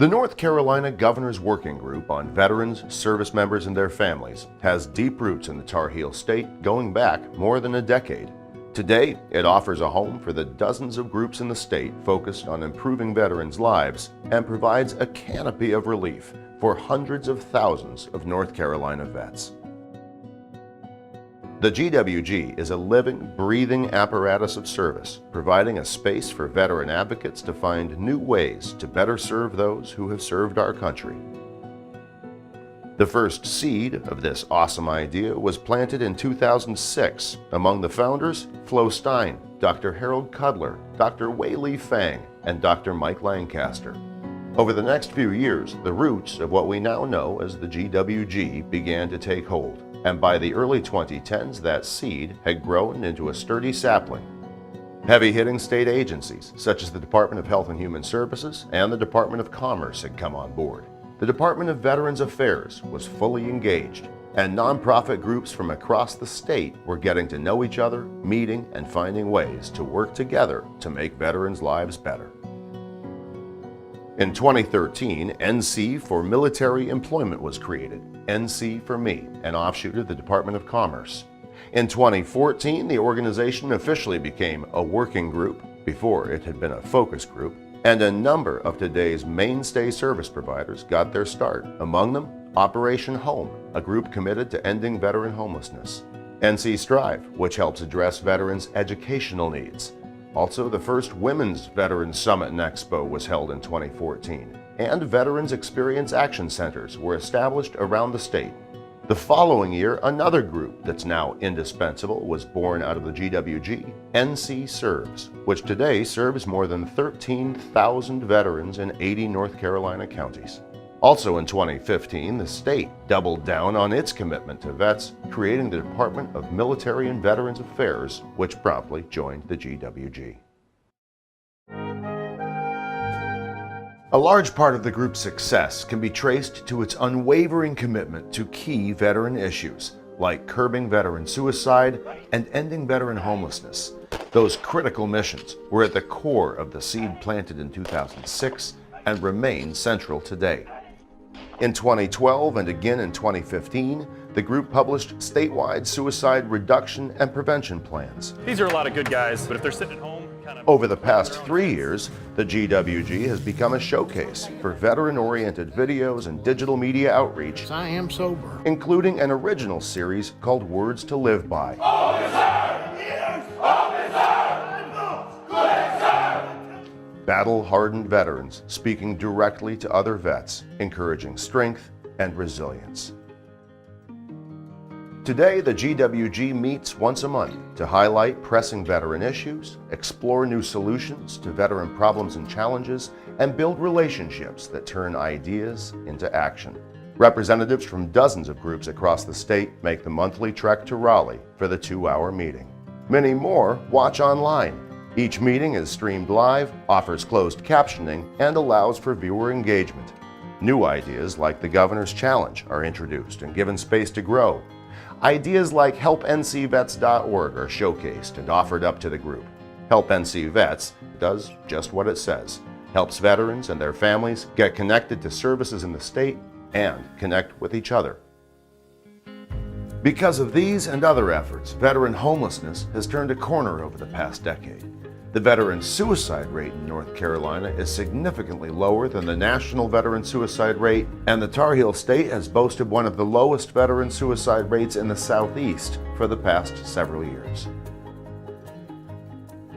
The North Carolina Governor's Working Group on Veterans, Service Members, and Their Families has deep roots in the Tar Heel State going back more than a decade. Today, it offers a home for the dozens of groups in the state focused on improving veterans' lives and provides a canopy of relief for hundreds of thousands of North Carolina vets. The GWG is a living, breathing apparatus of service, providing a space for veteran advocates to find new ways to better serve those who have served our country. The first seed of this awesome idea was planted in 2006 among the founders Flo Stein, Dr. Harold Kudler, Dr. Wei Li Fang, and Dr. Mike Lancaster. Over the next few years, the roots of what we now know as the GWG began to take hold, and by the early 2010s, that seed had grown into a sturdy sapling. Heavy-hitting state agencies, such as the Department of Health and Human Services and the Department of Commerce, had come on board. The Department of Veterans Affairs was fully engaged, and nonprofit groups from across the state were getting to know each other, meeting, and finding ways to work together to make veterans' lives better. In 2013, NC for Military Employment was created, NC for Me, an offshoot of the Department of Commerce. In 2014, the organization officially became a working group, before it had been a focus group, and a number of today's mainstay service providers got their start, among them Operation Home, a group committed to ending veteran homelessness, NC Strive, which helps address veterans' educational needs. Also, the first Women's Veterans Summit and Expo was held in 2014, and Veterans Experience Action Centers were established around the state. The following year, another group that's now indispensable was born out of the GWG, NC Serves, which today serves more than 13,000 veterans in 80 North Carolina counties. Also in 2015, the state doubled down on its commitment to vets, creating the Department of Military and Veterans Affairs, which promptly joined the GWG. A large part of the group's success can be traced to its unwavering commitment to key veteran issues, like curbing veteran suicide and ending veteran homelessness. Those critical missions were at the core of the seed planted in 2006 and remain central today. In 2012 and again in 2015, the group published statewide suicide reduction and prevention plans. These are a lot of good guys, but if they're sitting at home, Over the past 3 years, the GWG has become a showcase for veteran-oriented videos and digital media outreach. I am sober. Including an original series called Words to Live By. Battle-hardened veterans speaking directly to other vets, encouraging strength and resilience. Today, the GWG meets once a month to highlight pressing veteran issues, explore new solutions to veteran problems and challenges, and build relationships that turn ideas into action. Representatives from dozens of groups across the state make the monthly trek to Raleigh for the 2-hour meeting. Many more watch online. Each meeting is streamed live, offers closed captioning, and allows for viewer engagement. New ideas like the Governor's Challenge are introduced and given space to grow. Ideas like helpncvets.org are showcased and offered up to the group. Help NC Vets does just what it says, helps veterans and their families get connected to services in the state and connect with each other. Because of these and other efforts, veteran homelessness has turned a corner over the past decade. The veteran suicide rate in North Carolina is significantly lower than the national veteran suicide rate, and the Tar Heel State has boasted one of the lowest veteran suicide rates in the Southeast for the past several years.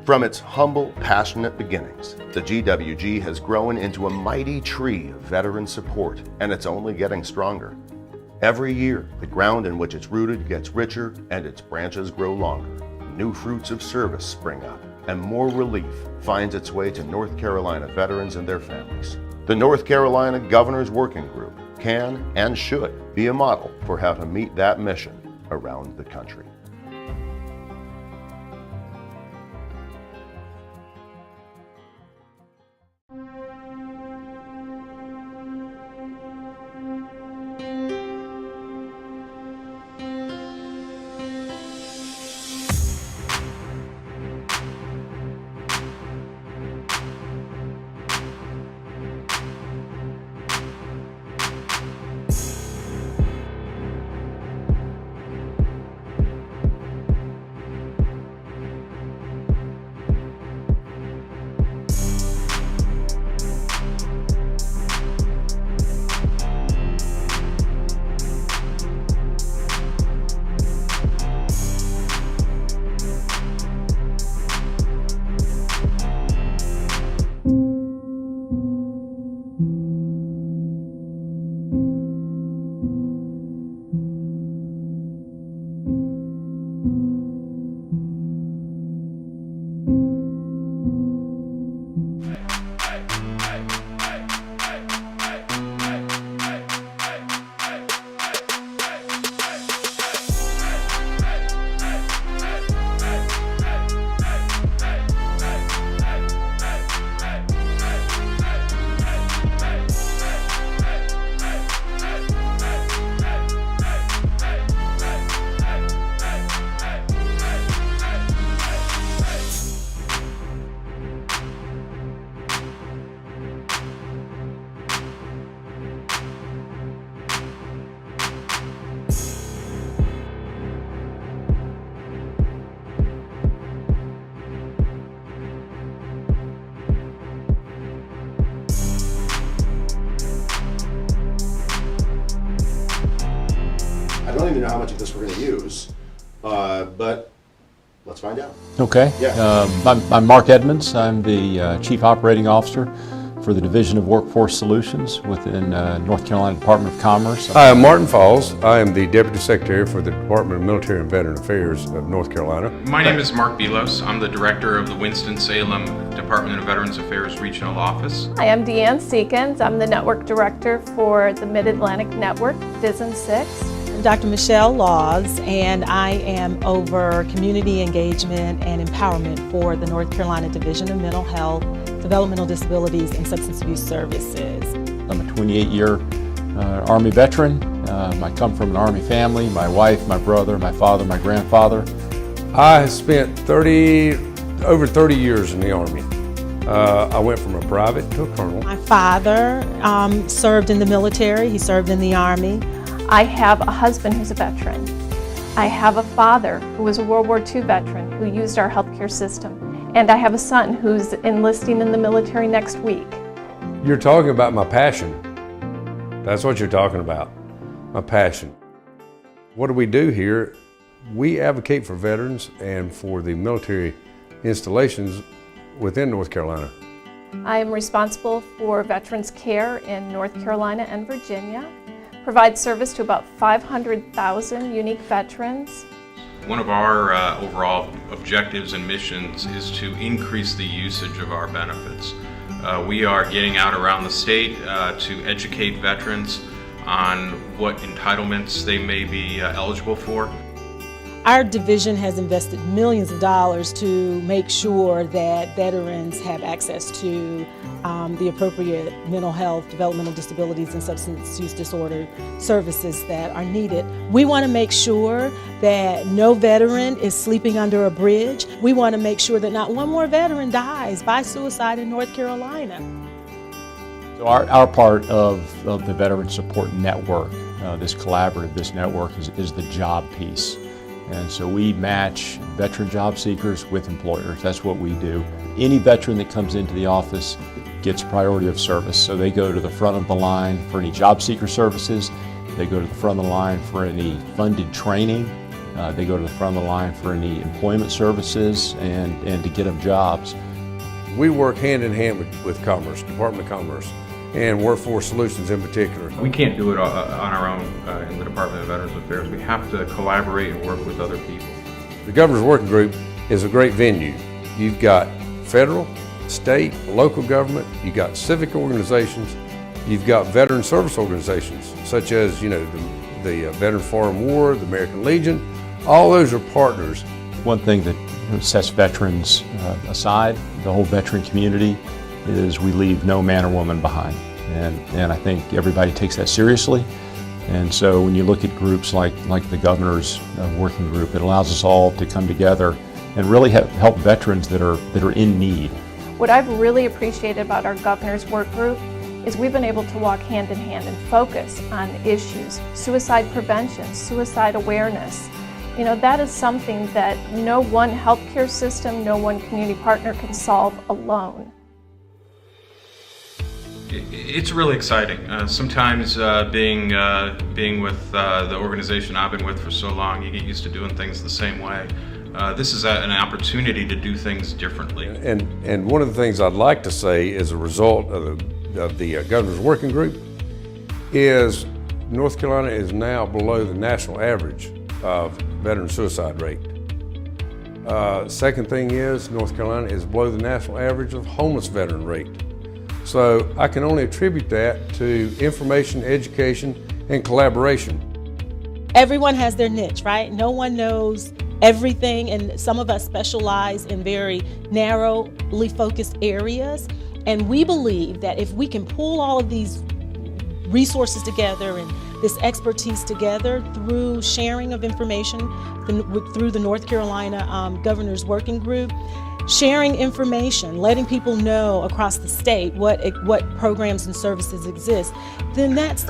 From its humble, passionate beginnings, the GWG has grown into a mighty tree of veteran support, and it's only getting stronger. Every year, the ground in which it's rooted gets richer and its branches grow longer. New fruits of service spring up, and more relief finds its way to North Carolina veterans and their families. The North Carolina Governor's Working Group can and should be a model for how to meet that mission around the country. really know how much of this we're going to use, but let's find out. Okay. Yeah. I'm Mark Edmonds. I'm the Chief Operating Officer for the Division of Workforce Solutions within North Carolina Department of Commerce. Hi, I'm Martin Falls. I am the Deputy Secretary for the Department of Military and Veteran Affairs of North Carolina. My name is Mark Belos. I'm the Director of the Winston-Salem Department of Veterans Affairs Regional Office. Hi, I'm Deanne Seekins. I'm the Network Director for the Mid-Atlantic Network, DISN 6. I'm Dr. Michelle Laws, and I am over community engagement and empowerment for the North Carolina Division of Mental Health, Developmental Disabilities, and Substance Abuse Services. I'm a 28-year Army veteran. I come from an Army family. My wife, my brother, my father, my grandfather. I spent over 30 years in the Army. I went from a private to a colonel. My father served in the military. He served in the Army. I have a husband who's a veteran. I have a father who was a World War II veteran who used our healthcare system. And I have a son who's enlisting in the military next week. You're talking about my passion. That's what you're talking about, my passion. What do we do here? We advocate for veterans and for the military installations within North Carolina. I am responsible for veterans care in North Carolina and Virginia, provide service to about 500,000 unique veterans. One of our overall objectives and missions is to increase the usage of our benefits. We are getting out around the state to educate veterans on what entitlements they may be eligible for. Our division has invested millions of dollars to make sure that veterans have access to the appropriate mental health, developmental disabilities, and substance use disorder services that are needed. We want to make sure that no veteran is sleeping under a bridge. We want to make sure that not one more veteran dies by suicide in North Carolina. So our part of the Veteran Support Network, this collaborative, this network is the job piece. And so we match veteran job seekers with employers. That's what we do. Any veteran that comes into the office gets priority of service. So they go to the front of the line for any job seeker services. They go to the front of the line for any funded training. They go to the front of the line for any employment services and to get them jobs. We work hand in hand with Commerce, Department of Commerce, and Workforce Solutions in particular. We can't do it on our own in the Department of Veterans Affairs. We have to collaborate and work with other people. The Governor's Working Group is a great venue. You've got federal, state, local government, you've got civic organizations, you've got veteran service organizations, such as, the Veterans Foreign War, the American Legion. All those are partners. One thing that sets veterans aside, the whole veteran community, is we leave no man or woman behind. And I think everybody takes that seriously. And so when you look at groups like the Governor's Working Group, it allows us all to come together and really help veterans that are in need. What I've really appreciated about our Governor's Work Group is we've been able to walk hand in hand and focus on issues, suicide prevention, suicide awareness. That is something that no one healthcare system, no one community partner can solve alone. It's really exciting. Sometimes being with the organization I've been with for so long, you get used to doing things the same way. This is an opportunity to do things differently. And one of the things I'd like to say as a result of the Governor's Working Group is North Carolina is now below the national average of veteran suicide rate. Second thing is North Carolina is below the national average of homeless veteran rate. So I can only attribute that to information, education, and collaboration. Everyone has their niche, right? No one knows everything, and some of us specialize in very narrowly focused areas. And we believe that if we can pull all of these resources together and this expertise together through sharing of information through the North Carolina Governor's Working Group, sharing information, letting people know across the state what programs and services exist, then that's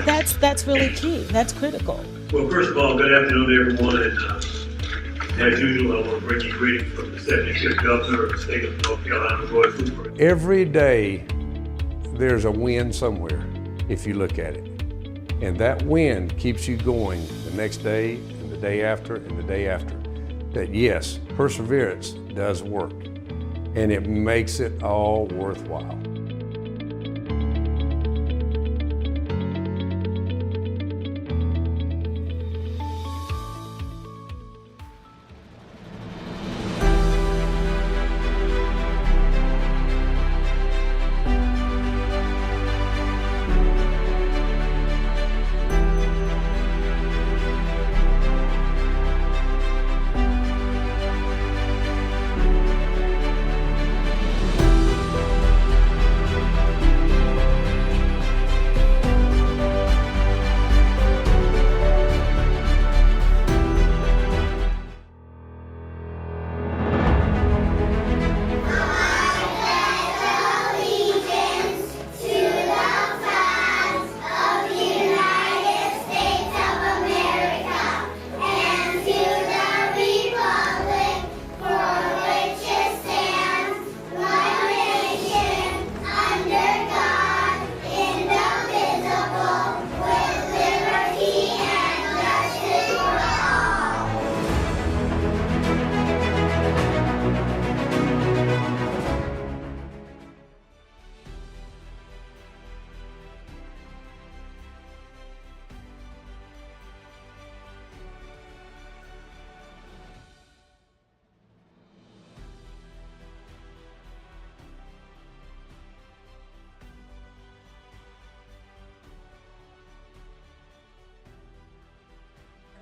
really key. That's critical. Well, first of all, good afternoon to everyone, and as usual, I want to bring you greetings from the 75th Governor of the state of North Carolina, Roy Cooper. Every day there's a win somewhere if you look at it. And that win keeps you going the next day and day after and the day after, that yes, perseverance does work, and it makes it all worthwhile.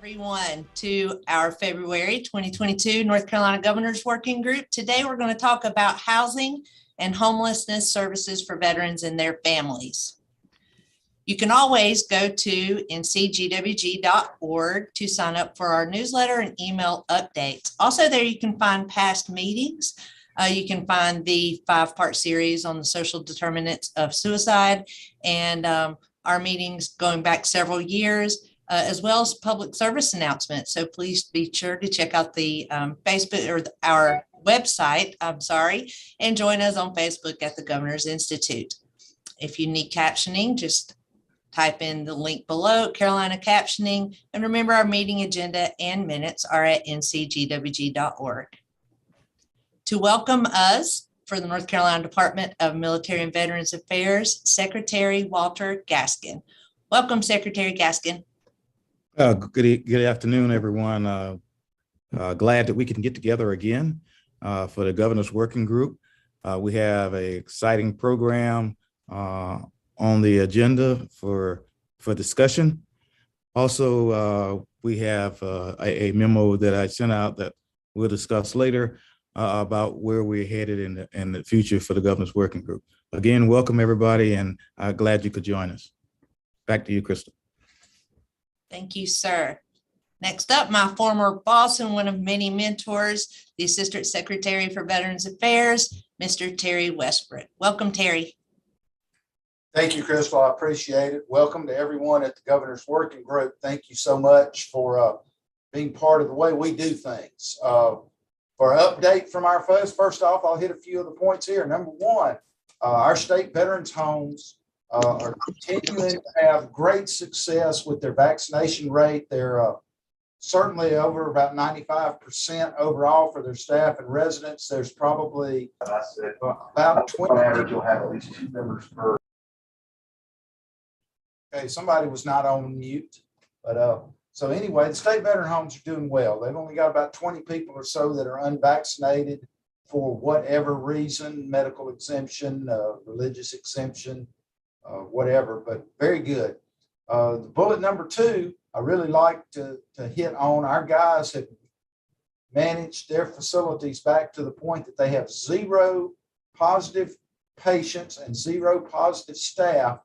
Everyone to our February 2022 North Carolina Governor's Working Group. Today we're going to talk about housing and homelessness services for veterans and their families. You can always go to ncgwg.org to sign up for our newsletter and email updates. Also there you can find past meetings. You can find the 5-part series on the social determinants of suicide and our meetings going back several years. As well as public service announcements. So please be sure to check out the Facebook or our website, and join us on Facebook at the Governor's Institute. If you need captioning, just type in the link below, Carolina Captioning, and remember our meeting agenda and minutes are at ncgwg.org. To welcome us for the North Carolina Department of Military and Veterans Affairs, Secretary Walter Gaskin. Welcome, Secretary Gaskin. Good afternoon, everyone. Glad that we can get together again for the Governor's Working Group. We have an exciting program on the agenda for discussion. Also, we have a memo that I sent out that we'll discuss later about where we're headed in the future for the Governor's Working Group. Again, welcome everybody, and glad you could join us. Back to you, Crystal. Thank you, sir. Next up, my former boss and one of many mentors, the Assistant Secretary for Veterans Affairs, Mr. Terry Westbrook. Welcome, Terry. Thank you, Crystal. I appreciate it. Welcome to everyone at the Governor's Working Group. Thank you so much for being part of the way we do things. For an update from our folks, first off, I'll hit a few of the points here. Number one, our state veterans homes are continuing to have great success with their vaccination rate. They're certainly over about 95% overall for their staff and residents. There's probably about 20. On average, you'll have at least 2 members per. Okay, somebody was not on mute, but so anyway, the state veteran homes are doing well. They've only got about 20 people or so that are unvaccinated for whatever reason, medical exemption, religious exemption, whatever, but very good. The bullet number 2, I really like to hit on. Our guys have managed their facilities back to the point that they have 0 positive patients and 0 positive staff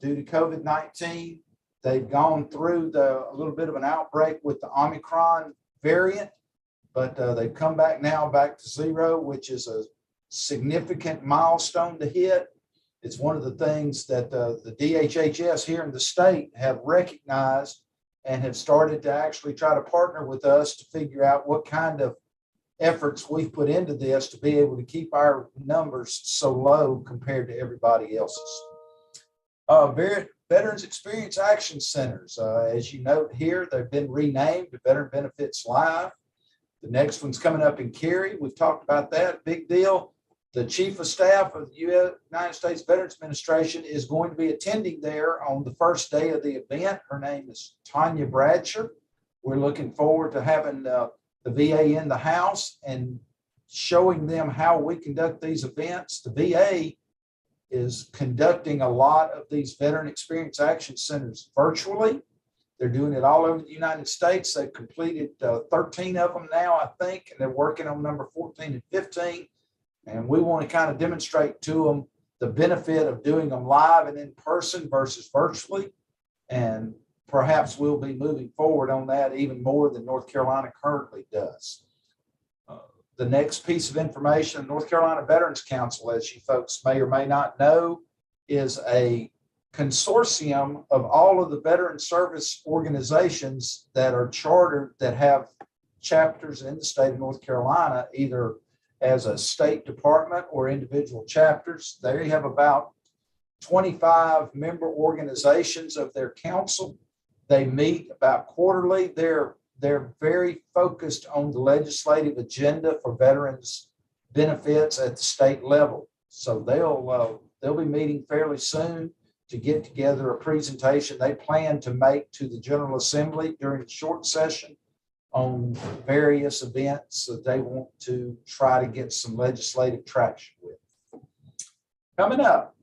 due to COVID-19. They've gone through a little bit of an outbreak with the Omicron variant, but they've come back now back to 0, which is a significant milestone to hit. It's one of the things that the DHHS here in the state have recognized and have started to actually try to partner with us to figure out what kind of efforts we've put into this to be able to keep our numbers so low compared to everybody else's. Veterans Experience Action Centers. As you note here, they've been renamed to Veteran Benefits Live. The next one's coming up in Cary. We've talked about that. Big deal. The Chief of Staff of the United States Veterans Administration is going to be attending there on the first day of the event. Her name is Tanya Bradsher. We're looking forward to having the VA in the house and showing them how we conduct these events. The VA is conducting a lot of these Veteran Experience Action Centers virtually. They're doing it all over the United States. They've completed 13 of them now, I think, and they're working on number 14 and 15. And we want to kind of demonstrate to them the benefit of doing them live and in person versus virtually. And perhaps we'll be moving forward on that even more than North Carolina currently does. The next piece of information, North Carolina Veterans Council, as you folks may or may not know, is a consortium of all of the veteran service organizations that are chartered that have chapters in the state of North Carolina, either as a state department or individual chapters. They have about 25 member organizations of their council. They meet about quarterly. They're very focused on the legislative agenda for veterans benefits at the state level. So they'll be meeting fairly soon to get together a presentation they plan to make to the General Assembly during the short session on various events that they want to try to get some legislative traction with. Coming up,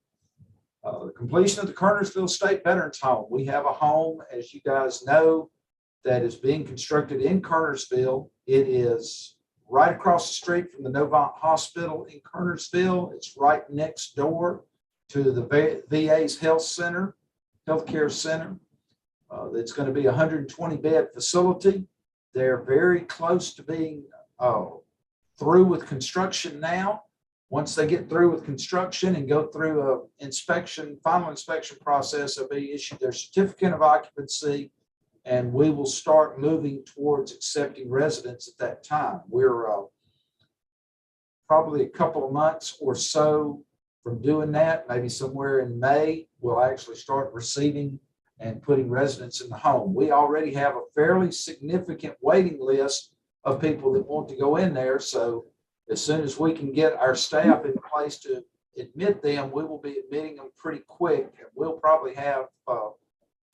the completion of the Kernersville State Veterans Home. We have a home, as you guys know, that is being constructed in Kernersville. It is right across the street from the Novant Hospital in Kernersville. It's right next door to the VA's healthcare center. It's going to be a 120-bed facility. They're very close to being through with construction now. Once they get through with construction and go through a final inspection process, they'll be issued their certificate of occupancy, and we will start moving towards accepting residents at that time. We're probably a couple of months or so from doing that. Maybe somewhere in May, we'll actually start receiving and putting residents in the home. We already have a fairly significant waiting list of people that want to go in there. So as soon as we can get our staff in place to admit them, we will be admitting them pretty quick. And we'll probably have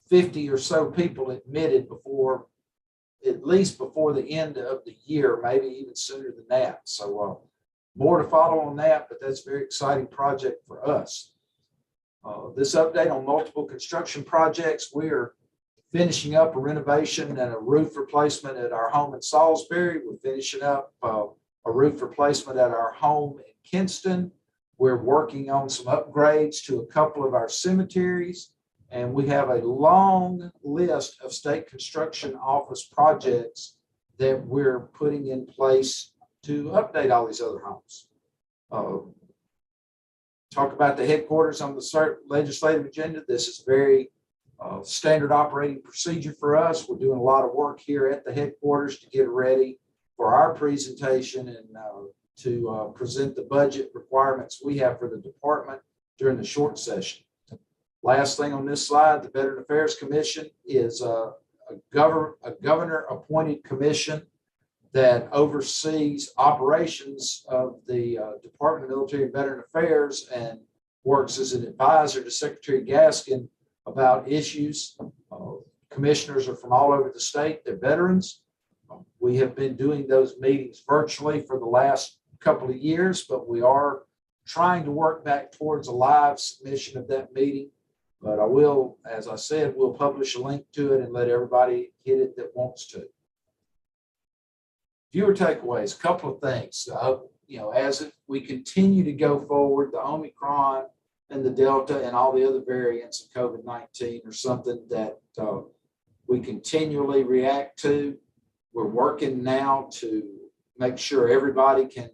50 or so people admitted at least before the end of the year, maybe even sooner than that. So more to follow on that, but that's a very exciting project for us. This update on multiple construction projects. We're finishing up a renovation and a roof replacement at our home in Salisbury. We're finishing up a roof replacement at our home in Kinston. We're working on some upgrades to a couple of our cemeteries. And we have a long list of state construction office projects that we're putting in place to update all these other homes. Talk about the headquarters on the legislative agenda. This is very standard operating procedure for us. We're doing a lot of work here at the headquarters to get ready for our presentation and to present the budget requirements we have for the department during the short session. Last thing on this slide, the Veteran Affairs Commission is a governor-appointed commission that oversees operations of the Department of Military and Veteran Affairs and works as an advisor to Secretary Gaskin about issues. Commissioners are from all over the state. They're veterans. We have been doing those meetings virtually for the last couple of years, but we are trying to work back towards a live submission of that meeting. But I will, as I said, we'll publish a link to it and let everybody get it that wants to. Fewer takeaways, a couple of things. As we continue to go forward, the Omicron and the Delta and all the other variants of COVID-19 are something that we continually react to. We're working now to make sure everybody can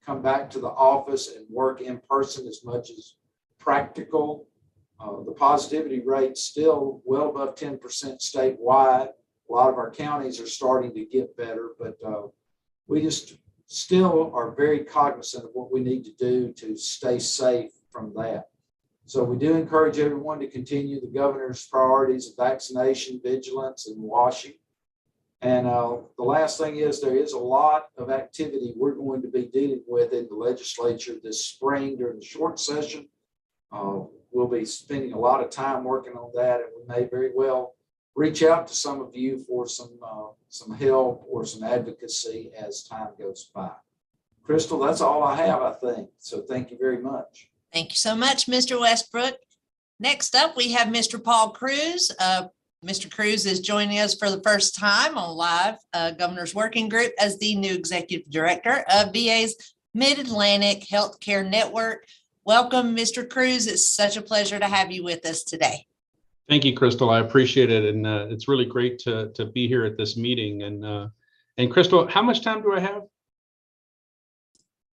come back to the office and work in person as much as practical. The positivity rate still well above 10% statewide. A lot of our counties are starting to get better, but we just still are very cognizant of what we need to do to stay safe from that. So we do encourage everyone to continue the governor's priorities of vaccination, vigilance, and washing. And the last thing is there is a lot of activity we're going to be dealing with in the legislature this spring during the short session. We'll be spending a lot of time working on that, and we may very well reach out to some of you for some help or some advocacy as time goes by. Crystal, that's all I have, I think. So thank you very much. Thank you so much, Mr. Westbrook. Next up, we have Mr. Paul Cruz. Mr. Cruz is joining us for the first time on live Governor's Working Group as the new Executive Director of VA's Mid-Atlantic Healthcare Network. Welcome, Mr. Cruz. It's such a pleasure to have you with us today. Thank you, Crystal. I appreciate it. And it's really great to be here at this meeting. And Crystal, how much time do I have?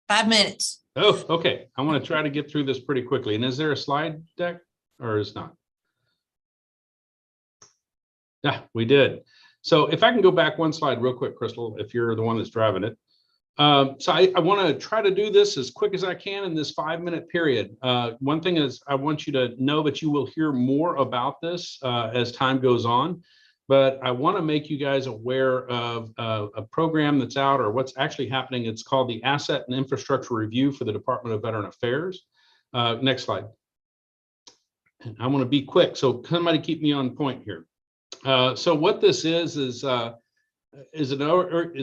5 minutes. Oh, okay. I want to try to get through this pretty quickly. And is there a slide deck or is not? Yeah, we did. So if I can go back one slide real quick, Crystal, if you're the one that's driving it. So I want to try to do this as quick as I can in this 5-minute period. One thing is I want you to know that you will hear more about this as time goes on, but I want to make you guys aware of a program that's out or what's actually happening. It's called the Asset and Infrastructure Review for the Department of Veteran Affairs. Next slide. And I want to be quick, so somebody keep me on point here. So what this is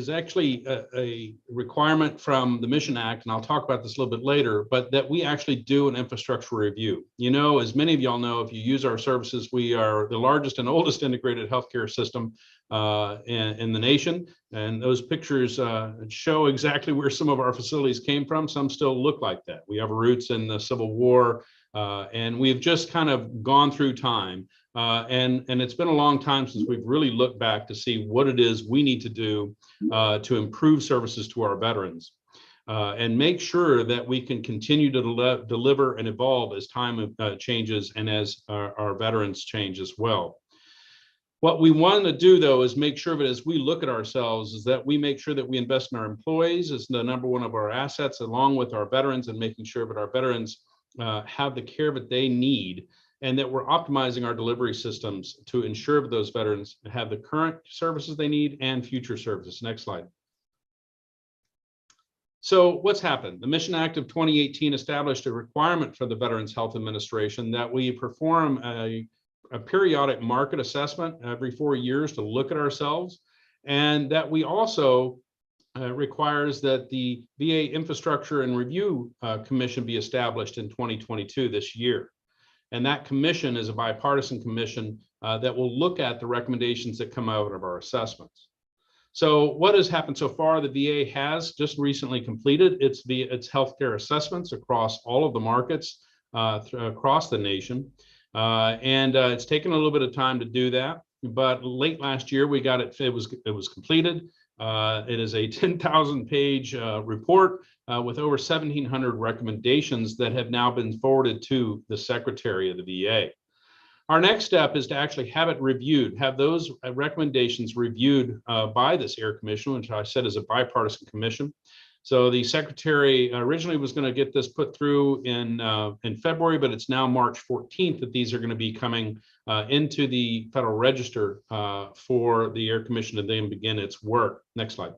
actually a requirement from the Mission Act, and I'll talk about this a little bit later, but that we actually do an infrastructure review. You know, as many of y'all know, if you use our services, we are the largest and oldest integrated healthcare system in the nation. And those pictures show exactly where some of our facilities came from. Some still look like that. We have roots in the Civil War, and we've just kind of gone through time. And it's been a long time since we've really looked back to see what it is we need to do to improve services to our veterans and make sure that we can continue to deliver and evolve as time changes and as our veterans change as well. What we want to do, though, is make sure that as we look at ourselves is that we make sure that we invest in our employees as the number one of our assets, along with our veterans, and making sure that our veterans have the care that they need, and that we're optimizing our delivery systems to ensure that those veterans have the current services they need and future services. Next slide. So what's happened? The Mission Act of 2018 established a requirement for the Veterans Health Administration that we perform a periodic market assessment every 4 years to look at ourselves, and that we also requires that the VA Infrastructure and Review Commission be established in 2022 this year. And that commission is a bipartisan commission that will look at the recommendations that come out of our assessments. So what has happened so far? The VA has just recently completed its healthcare assessments across all of the markets across the nation. And it's taken a little bit of time to do that, but late last year we got it, it was completed. It is a 10,000-page report with over 1,700 recommendations that have now been forwarded to the Secretary of the VA. Our next step is to actually have it reviewed, have those recommendations reviewed by this AIR Commission, which I said is a bipartisan commission. So the Secretary originally was going to get this put through in February, but it's now March 14th that these are going to be coming into the Federal Register for the AIR Commission to then begin its work. Next slide.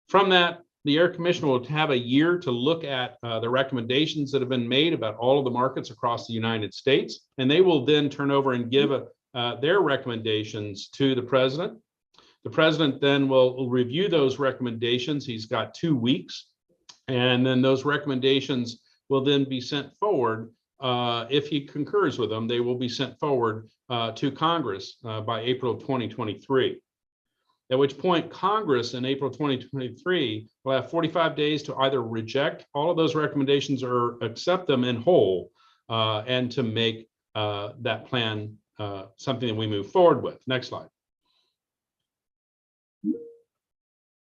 From that, the AIR Commission will have a year to look at the recommendations that have been made about all of the markets across the United States, and they will then turn over and give their recommendations to the President. The President then will review those recommendations. He's got 2 weeks, and then those recommendations will then be sent forward. If he concurs with them, they will be sent forward to Congress by April 2023. At which point Congress in April 2023 will have 45 days to either reject all of those recommendations or accept them in whole and to make that plan something that we move forward with. Next slide.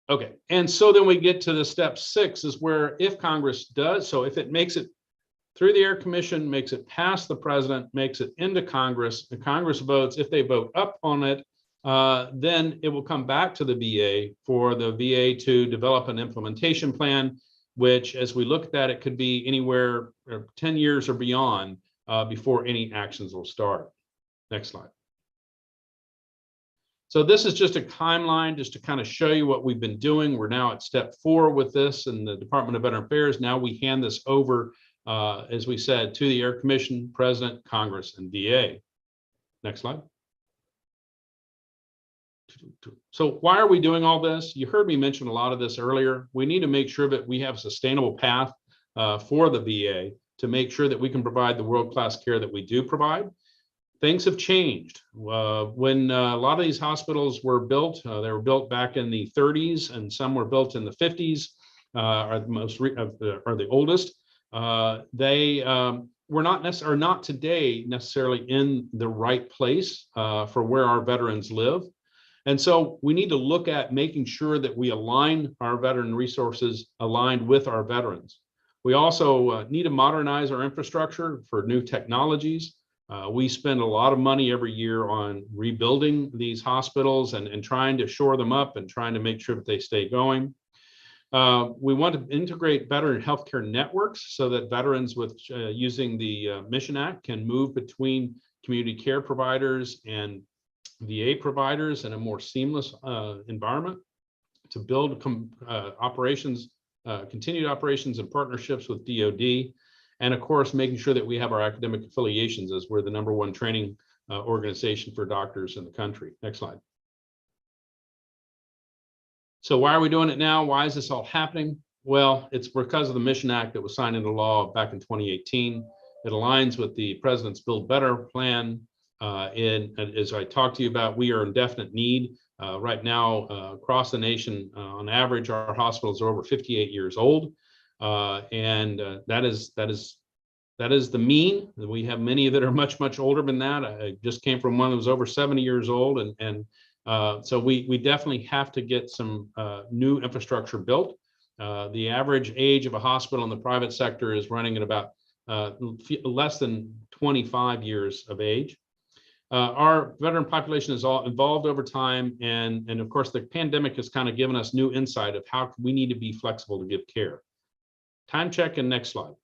Okay, and so then we get to the step 6 is where if Congress does, so if it makes it through the AIR Commission, makes it past the President, makes it into Congress, the Congress votes, if they vote up on it, then it will come back to the VA for the VA to develop an implementation plan which as we look at that, it could be anywhere 10 years or beyond before any actions will start. Next slide. So this is just a timeline just to kind of show you what we've been doing. We're now at step 4 with this in the Department of Veteran Affairs. Now we hand this over, as we said, to the Air Commission, President, Congress, and VA. Next slide. So why are we doing all this? You heard me mention a lot of this earlier. We need to make sure that we have a sustainable path for the VA to make sure that we can provide the world-class care that we do provide. Things have changed. When a lot of these hospitals were built, they were built back in the 30s, and some were built in the 50s, are the oldest. They were not today necessarily in the right place for where our veterans live. And so we need to look at making sure that we align our veteran resources aligned with our veterans. We also need to modernize our infrastructure for new technologies. We spend a lot of money every year on rebuilding these hospitals and trying to shore them up and trying to make sure that they stay going. We want to integrate veteran healthcare networks so that veterans with using the Mission Act can move between community care providers and VA providers in a more seamless environment to build continued operations and partnerships with DoD. And of course, making sure that we have our academic affiliations, as we're the #1 training organization for doctors in the country. Next slide. So why are we doing it now? Why is this all happening? Well, it's because of the Mission Act that was signed into law back in 2018. It aligns with the President's Build Better plan. And as I talked to you about, we are in definite need. Right now, across the nation, on average, our hospitals are over 58 years old. And that is the mean. We have many that are much, much older than that. I just came from one that was over 70 years old. So we definitely have to get some new infrastructure built. The average age of a hospital in the private sector is running at about less than 25 years of age. Our veteran population is all evolved over time. And of course, the pandemic has kind of given us new insight of how we need to be flexible to give care. Time check and next slide.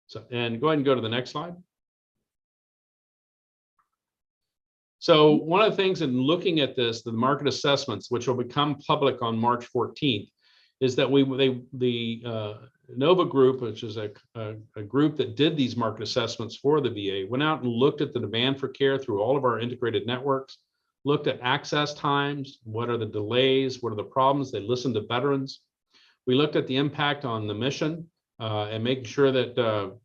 So, and go ahead and go to the next slide. So one of the things in looking at this, the market assessments, which will become public on March 14th, is that the NOVA group, which is a group that did these market assessments for the VA, went out and looked at the demand for care through all of our integrated networks, looked at access times, what are the delays, what are the problems. They listened to veterans. We looked at the impact on the mission and making sure that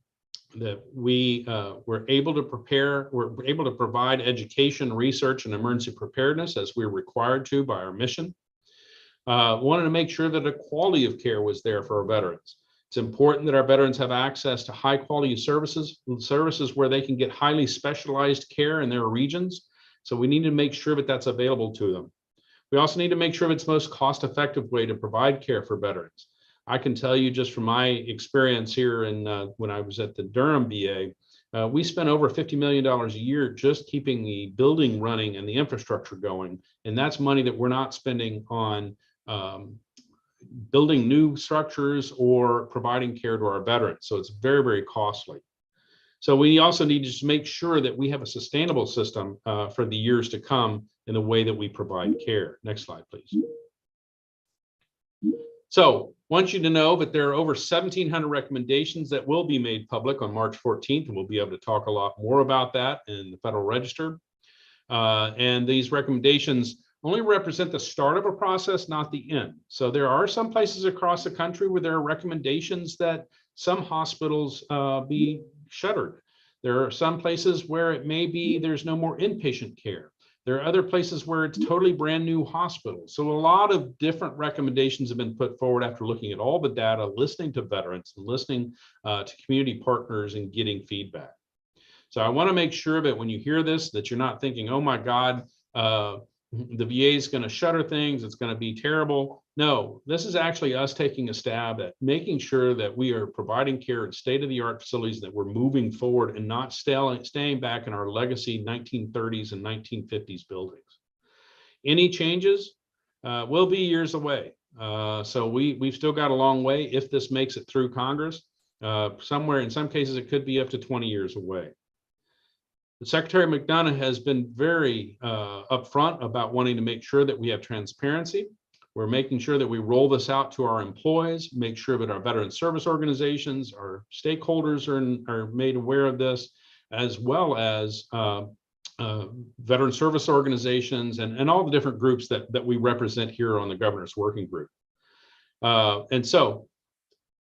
we were able to provide education, research, and emergency preparedness as we were required to by our mission. Wanted to make sure that the quality of care was there for our veterans. It's important that our veterans have access to high quality services where they can get highly specialized care in their regions. So we need to make sure that that's available to them. We also need to make sure it's the most cost-effective way to provide care for veterans. I can tell you just from my experience here when I was at the Durham VA, we spent over $50 million a year just keeping the building running and the infrastructure going. And that's money that we're not spending on building new structures or providing care to our veterans. So it's very, very costly. So we also need to just make sure that we have a sustainable system for the years to come in the way that we provide care. Next slide, please. So I want you to know that there are over 1,700 recommendations that will be made public on March 14th, and we'll be able to talk a lot more about that in the Federal Register. And these recommendations only represent the start of a process, not the end. So there are some places across the country where there are recommendations that some hospitals be shuttered. There are some places where it may be there's no more inpatient care. There are other places where it's totally brand new hospitals. So a lot of different recommendations have been put forward after looking at all the data, listening to veterans, and listening to community partners and getting feedback. So I want to make sure that when you hear this, that you're not thinking, oh my God, the VA is going to shutter things, it's going to be terrible. No, this is actually us taking a stab at making sure that we are providing care in state-of-the-art facilities, that we're moving forward and not staying back in our legacy 1930s and 1950s buildings. Any changes will be years away. So we've still got a long way if this makes it through Congress. Somewhere, in some cases, it could be up to 20 years away. The Secretary McDonough has been very upfront about wanting to make sure that we have transparency. We're making sure that we roll this out to our employees, make sure that our veteran service organizations, our stakeholders are made aware of this, as well as veteran service organizations and all the different groups that we represent here on the Governor's Working Group. And so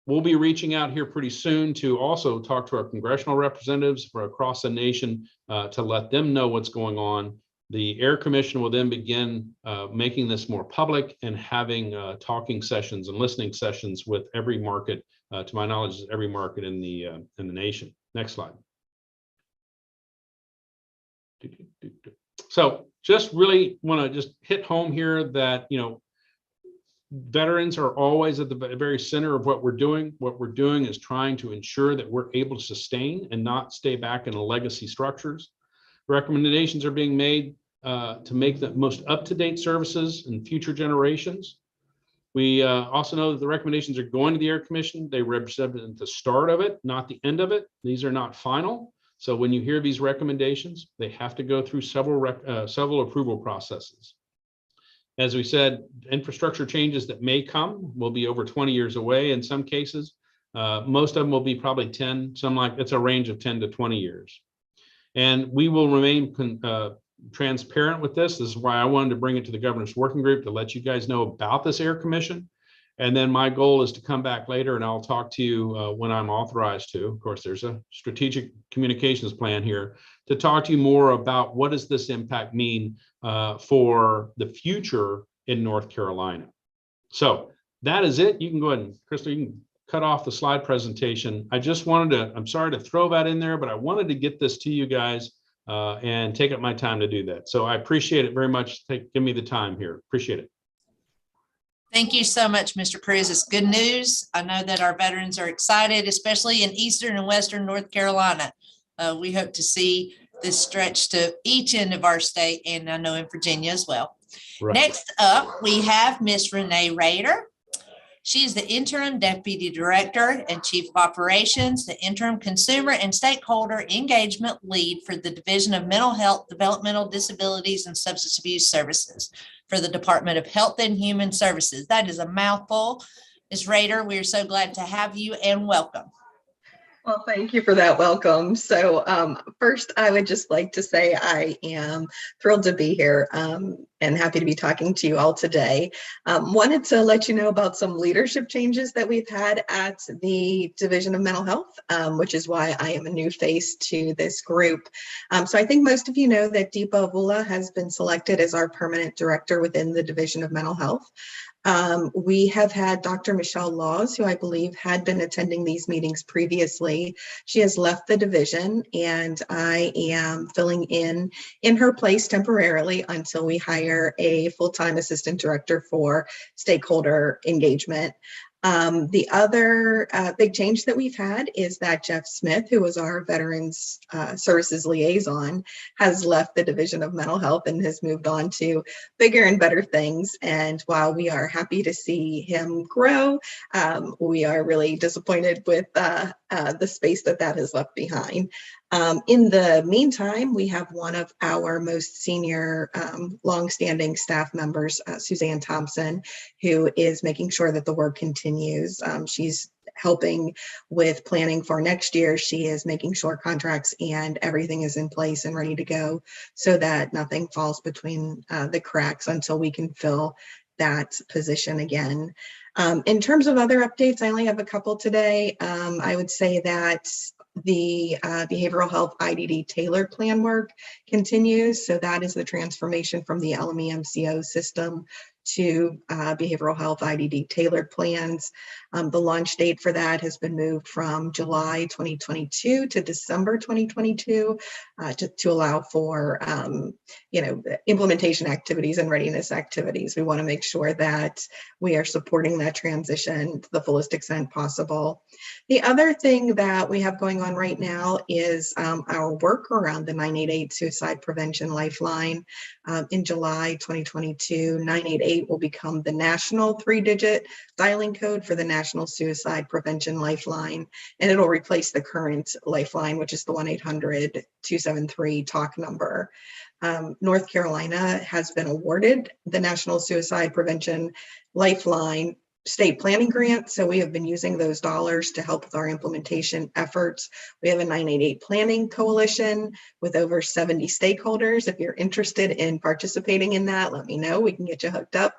we'll be reaching out here pretty soon to also talk to our congressional representatives from across the nation to let them know what's going on. The Air Commission will then begin making this more public and having talking sessions and listening sessions with every market, to my knowledge, every market in the nation. Next slide. So just really want to just hit home here that, you know, veterans are always at the very center of what we're doing. What we're doing is trying to ensure that we're able to sustain and not stay back in the legacy structures. Recommendations are being made to make the most up-to-date services in future generations. We also know that the recommendations are going to the Air Commission. They represent the start of it, not the end of it. These are not final. So when you hear these recommendations, they have to go through several approval processes. As we said, infrastructure changes that may come will be over 20 years away in some cases. Most of them will be probably 10, it's a range of 10 to 20 years. And we will remain transparent with this. This is why I wanted to bring it to the Governor's Working Group to let you guys know about this Air Commission. And then my goal is to come back later and I'll talk to you when I'm authorized to. Of course, there's a strategic communications plan here to talk to you more about what does this impact mean for the future in North Carolina. So that is it. You can go ahead and, Crystal, you can cut off the slide presentation. I just wanted to, I'm sorry to throw that in there, but I wanted to get this to you guys and take up my time to do that. So I appreciate it very much. Give me the time here. Appreciate it. Thank you so much, Mr. Cruz. It's good news. I know that our veterans are excited, especially in Eastern and Western North Carolina. We hope to see this stretch to each end of our state, and I know in Virginia as well. Right. Next up, we have Miss Renee Rader. She is the Interim Deputy Director and Chief of Operations, the Interim Consumer and Stakeholder Engagement Lead for the Division of Mental Health, Developmental Disabilities, and Substance Abuse Services for the Department of Health and Human Services. That is a mouthful. Ms. Rader, we are so glad to have you and welcome. Well, thank you for that welcome. So first, I would just like to say I am thrilled to be here and happy to be talking to you all today. Wanted to let you know about some leadership changes that we've had at the Division of Mental Health, which is why I am a new face to this group. So I think most of you know that Deepa Vula has been selected as our permanent director within the Division of Mental Health. We have had Dr. Michelle Laws, who I believe had been attending these meetings previously. She has left the division and I am filling in her place temporarily until we hire a full-time assistant director for stakeholder engagement. The other big change that we've had is that Jeff Smith, who was our Veterans Services Liaison, has left the Division of Mental Health and has moved on to bigger and better things. And while we are happy to see him grow, we are really disappointed with the space that has left behind. In the meantime, we have one of our most senior longstanding staff members, Suzanne Thompson, who is making sure that the work continues. She's helping with planning for next year. She is making sure contracts and everything is in place and ready to go so that nothing falls between the cracks until we can fill that position again. In terms of other updates, I only have a couple today. I would say that the behavioral health IDD tailored plan work continues. So that is the transformation from the LME-MCO system to behavioral health IDD tailored plans. The launch date for that has been moved from July 2022 to December 2022 to allow for implementation activities and readiness activities. We want to make sure that we are supporting that transition to the fullest extent possible. The other thing that we have going on right now is our work around the 988 Suicide Prevention Lifeline. In July 2022, 988 988 will become the national 3-digit dialing code for the National Suicide Prevention Lifeline, and it'll replace the current lifeline, which is the 1-800-273-TALK number. North Carolina has been awarded the National Suicide Prevention Lifeline state planning grant. So we have been using those dollars to help with our implementation efforts. We have a 988 planning coalition with over 70 stakeholders. If you're interested in participating in that, let me know. We can get you hooked up.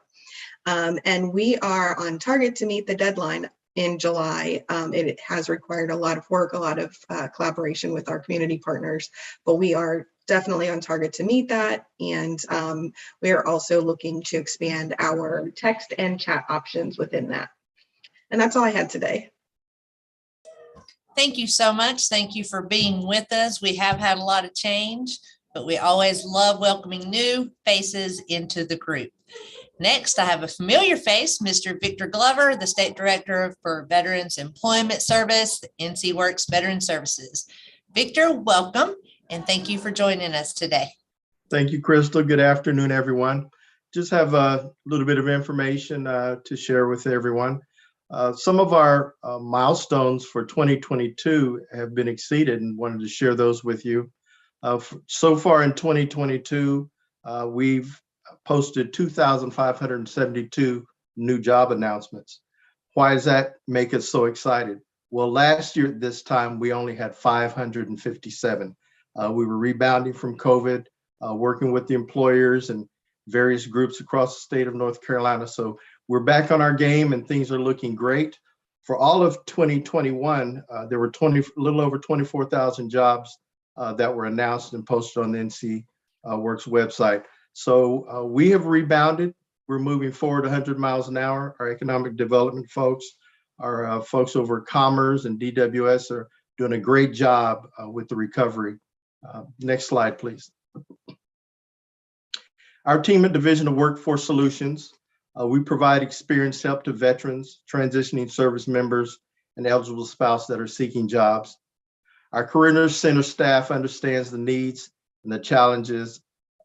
And we are on target to meet the deadline in July. It has required a lot of work, a lot of collaboration with our community partners, but we are definitely on target to meet that. And we are also looking to expand our text and chat options within that. And that's all I had today. Thank you so much. Thank you for being with us. We have had a lot of change, but we always love welcoming new faces into the group. Next, I have a familiar face, Mr. Victor Glover, the State Director for Veterans Employment Service, the NC Works Veteran Services. Victor, welcome, and thank you for joining us today. Thank you, Crystal. Good afternoon, everyone. Just have a little bit of information to share with everyone. Some of our milestones for 2022 have been exceeded and wanted to share those with you. So far in 2022, we've posted 2,572 new job announcements. Why does that make us so excited? Well, last year at this time, we only had 557. We were rebounding from COVID, working with the employers and various groups across the state of North Carolina. So we're back on our game and things are looking great. For all of 2021, there were a little over 24,000 jobs that were announced and posted on the NC Works website. So we have rebounded. We're moving forward 100 miles an hour. Our economic development folks, our folks over at Commerce and DWS are doing a great job with the recovery. Next slide, please. Our team at Division of Workforce Solutions, we provide experienced help to veterans, transitioning service members, and eligible spouses that are seeking jobs. Our Career Center staff understands the needs and the challenges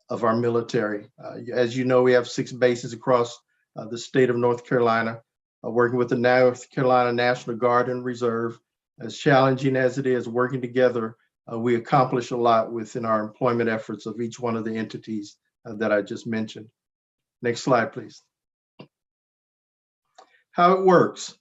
of our military. As you know, we have 6 bases across the state of North Carolina, working with the North Carolina National Guard and Reserve. As challenging as it is, working together, we accomplish a lot within our employment efforts of each one of the entities that I just mentioned. Next slide, please. How it works.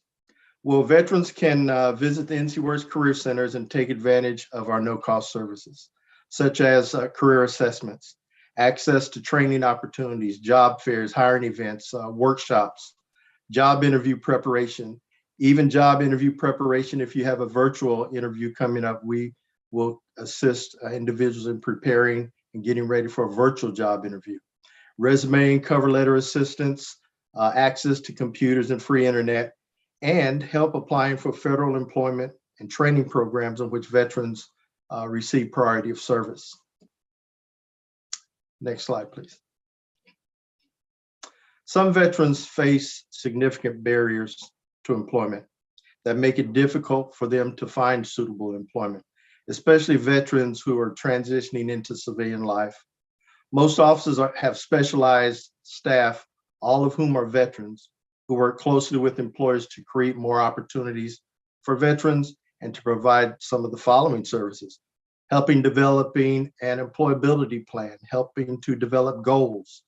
Well, veterans can visit the NC Works Career Centers and take advantage of our no-cost services, such as career assessments, access to training opportunities, job fairs, hiring events, workshops, job interview preparation, even job interview preparation. If you have a virtual interview coming up, we will assist individuals in preparing and getting ready for a virtual job interview. Resume and cover letter assistance, access to computers and free internet, and help applying for federal employment and training programs in which veterans receive priority of service. Next slide, please. Some veterans face significant barriers to employment that make it difficult for them to find suitable employment, especially veterans who are transitioning into civilian life. Most offices have specialized staff, all of whom are veterans, who work closely with employers to create more opportunities for veterans and to provide some of the following services: helping developing an employability plan, helping to develop goals,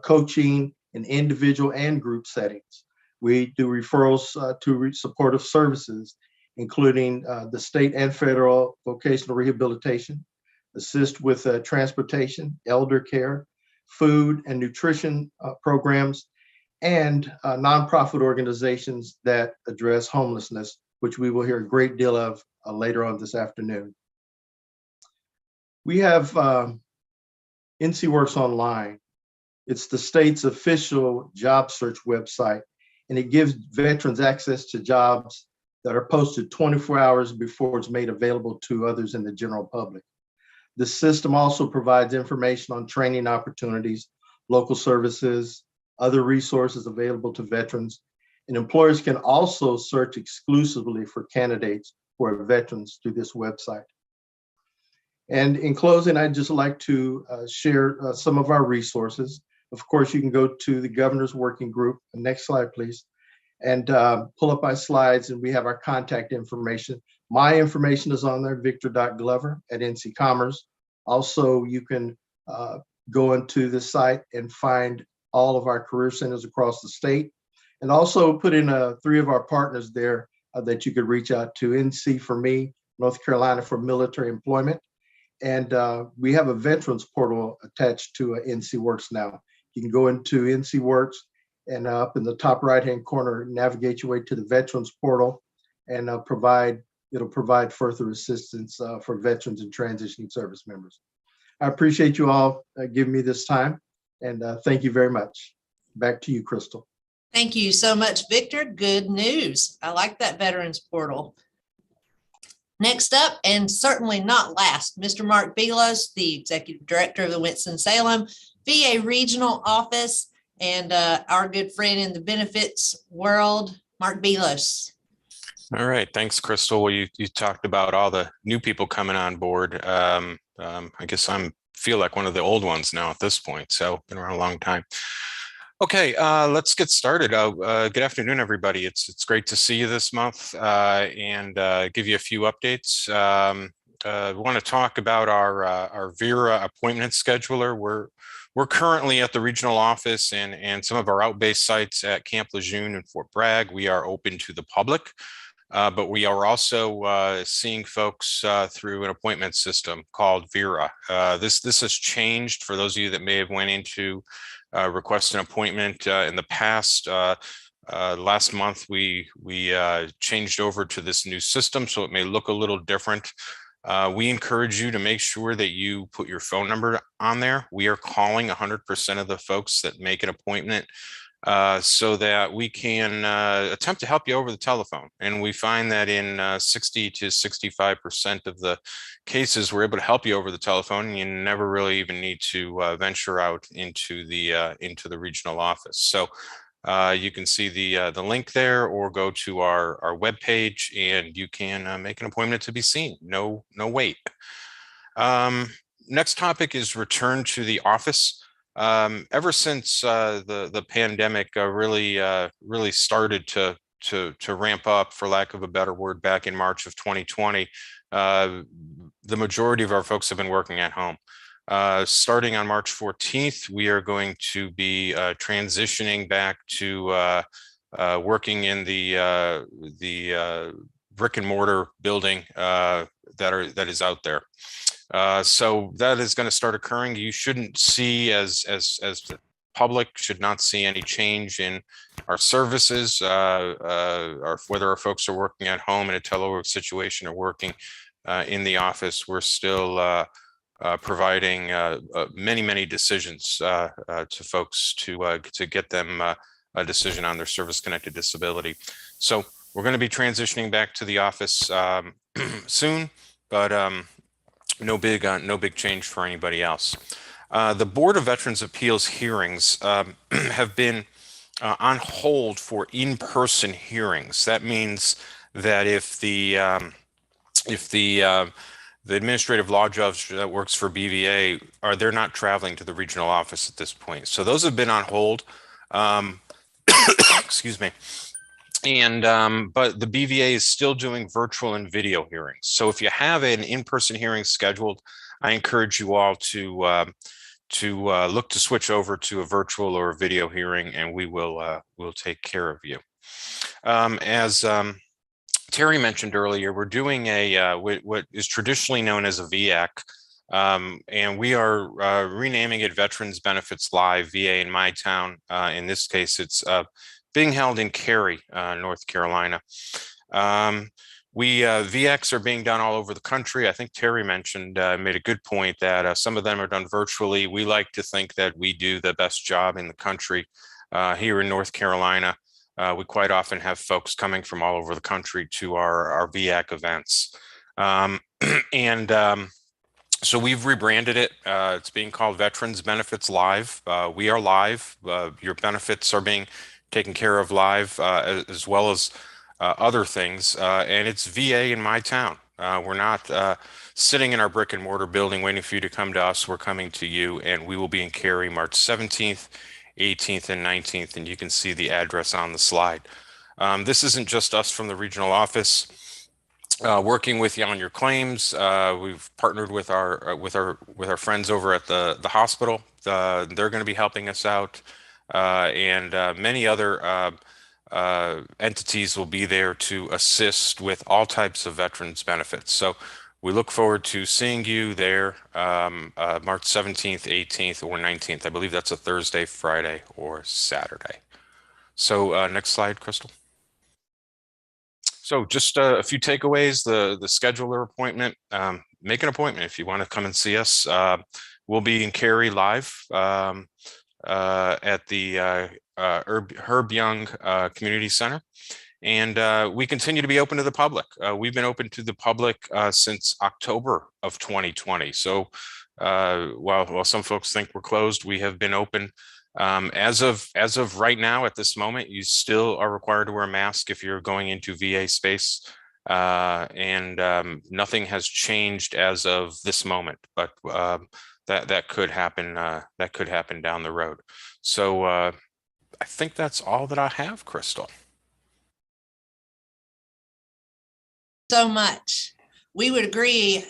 coaching in individual and group settings. We do referrals to supportive services, including the state and federal vocational rehabilitation, assist with transportation, elder care, food and nutrition programs, and nonprofit organizations that address homelessness, which we will hear a great deal of later on this afternoon. We have NC Works Online. It's the state's official job search website, and it gives veterans access to jobs that are posted 24 hours before it's made available to others in the general public. The system also provides information on training opportunities, local services, other resources available to veterans, and employers can also search exclusively for candidates who are veterans through this website. And in closing, I'd just like to share some of our resources. Of course, you can go to the Governor's Working Group. Next slide, please. And pull up my slides, and we have our contact information. My information is on there, victor.glover@ncommerce. Also, you can go into the site and find all of our career centers across the state, and also put in 3 of our partners there that you could reach out to. NC for me, North Carolina for military employment. And we have a veterans portal attached to NC Works now. You can go into NC Works, and up in the top right-hand corner, navigate your way to the veterans portal, and it'll provide further assistance for veterans and transitioning service members. I appreciate you all giving me this time, and thank you very much. Back to you, Crystal. Thank you so much, Victor. Good news. I like that veterans portal. Next up, and certainly not last, Mr. Mark Belos, the Executive Director of the Winston-Salem VA Regional Office, and our good friend in the benefits world, Mark Belos. All right, thanks, Crystal. Well, you talked about all the new people coming on board. I guess feel like one of the old ones now at this point, so been around a long time. Okay, let's get started. Good afternoon, everybody. It's great to see you this month and give you a few updates. We want to talk about our Vera appointment scheduler. We're currently at the regional office and some of our out-based sites at Camp Lejeune and Fort Bragg. We are open to the public, but we are also seeing folks through an appointment system called Vera. This has changed for those of you that may have went into request an appointment in the past. Last month, we changed over to this new system, so it may look a little different. We encourage you to make sure that you put your phone number on there. We are calling 100% of the folks that make an appointment so that we can attempt to help you over the telephone. And we find that in 60 to 65% of the cases, we're able to help you over the telephone. And you never really even need to venture out into the regional office. So you can see the link there, or go to our webpage and you can make an appointment to be seen. No wait. Next topic is return to the office. Ever since the pandemic really started to ramp up, for lack of a better word, back in March of 2020, the majority of our folks have been working at home. Starting on March 14th, we are going to be transitioning back to working in the brick and mortar building that is out there. So that is going to start occurring. You shouldn't see, as the public should not see, any change in our services, or whether our folks are working at home in a telework situation or working in the office. We're still providing many decisions to folks to get them a decision on their service-connected disability. So we're going to be transitioning back to the office soon, but no big change for anybody else. The Board of Veterans Appeals hearings have been on hold for in-person hearings. That means that if the administrative law judge that works for BVA they're not traveling to the regional office at this point. So those have been on hold. Excuse me. And but the BVA is still doing virtual and video hearings. So if you have an in-person hearing scheduled, I encourage you all to look to switch over to a virtual or a video hearing, and we'll take care of you. As Terry mentioned earlier, we're doing what is traditionally known as a VAC, and we are renaming it Veterans Benefits Live VA in My Town. In this case, it's being held in Cary, North Carolina. VACs are being done all over the country. I think Terry mentioned, made a good point that some of them are done virtually. We like to think that we do the best job in the country here in North Carolina. We quite often have folks coming from all over the country to our VAC events. So we've rebranded it. It's being called Veterans Benefits Live. We are live. Your benefits are being taken care of live, as well as other things. And it's VA in My Town. We're not sitting in our brick and mortar building waiting for you to come to us. We're coming to you, and we will be in Cary March 17th, 18th, and 19th, and you can see the address on the slide. This isn't just us from the regional office working with you on your claims. We've partnered with our friends over at the hospital. They're going to be helping us out, and many other entities will be there to assist with all types of veterans benefits. So we look forward to seeing you there March 17th, 18th, or 19th. I believe that's a Thursday, Friday, or Saturday. So next slide, Crystal. So just a few takeaways. The scheduler appointment, make an appointment if you want to come and see us. We'll be in Cary live at the Herb Young Community Center. And we continue to be open to the public. We've been open to the public since October of 2020. So while some folks think we're closed, we have been open. As of right now, at this moment, you still are required to wear a mask if you're going into VA space. And nothing has changed as of this moment, but that could happen. That could happen down the road. So I think that's all that I have, Crystal. So much. We would agree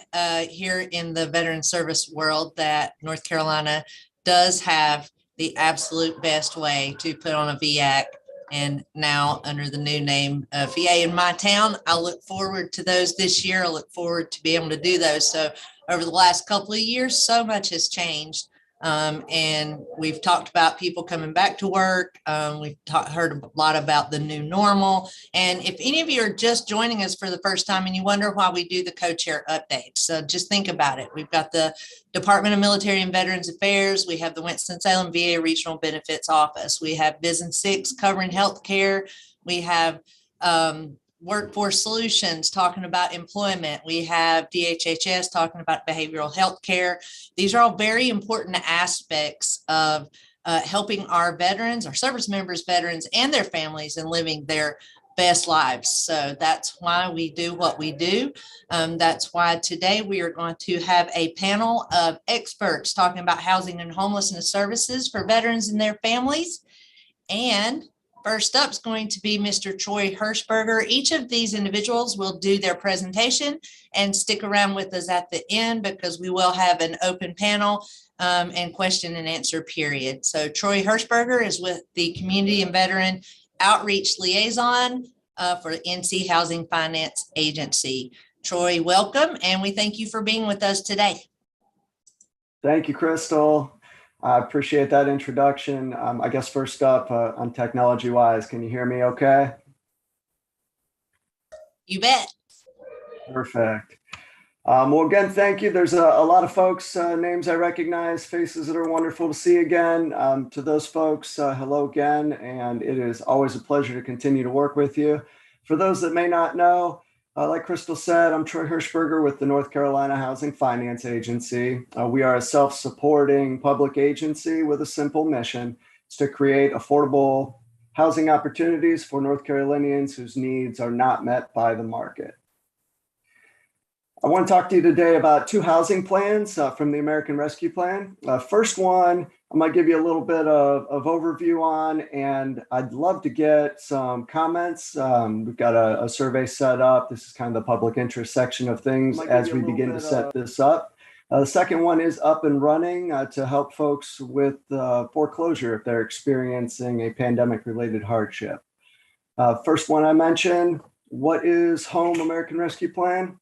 here in the veteran service world that North Carolina does have the absolute best way to put on a VAC, and now under the new name of VA in my town. I look forward to those this year. I look forward to be able to do those. So over the last couple of years, so much has changed. And we've talked about people coming back to work. We've heard a lot about the new normal. And if any of you are just joining us for the first time and you wonder why we do the co-chair updates, so just think about it. We've got the Department of Military and Veterans Affairs. We have the Winston-Salem VA Regional Benefits Office. We have Business 6 covering healthcare. We have Workforce Solutions talking about employment. We have DHHS talking about behavioral health care. These are all very important aspects of helping our veterans, our service members, veterans, and their families in living their best lives. So that's why we do what we do. That's why today we are going to have a panel of experts talking about housing and homelessness services for veterans and their families. And first up is going to be Mr. Troy Hirschberger. Each of these individuals will do their presentation and stick around with us at the end because we will have an open panel and question and answer period. So Troy Hirschberger is with the Community and Veteran Outreach Liaison for NC Housing Finance Agency. Troy, welcome, and we thank you for being with us today. Thank you, Crystal. I appreciate that introduction. I guess first up, on technology-wise, can you hear me okay? You bet. Perfect. Well, again, thank you. There's a lot of folks, names I recognize, faces that are wonderful to see again. To those folks, hello again, and it is always a pleasure to continue to work with you. For those that may not know, like Crystal said, I'm Troy Hirschberger with the North Carolina Housing Finance Agency. We are a self-supporting public agency with a simple mission. It's to create affordable housing opportunities for North Carolinians whose needs are not met by the market. I want to talk to you today about two housing plans from the American Rescue Plan. First one, I might give you a little bit of overview on, and I'd love to get some comments. We've got a survey set up. This is kind of the public interest section of things as we begin to set this up. The second one is up and running to help folks with foreclosure if they're experiencing a pandemic-related hardship. First one I mentioned, what is Home American Rescue Plan?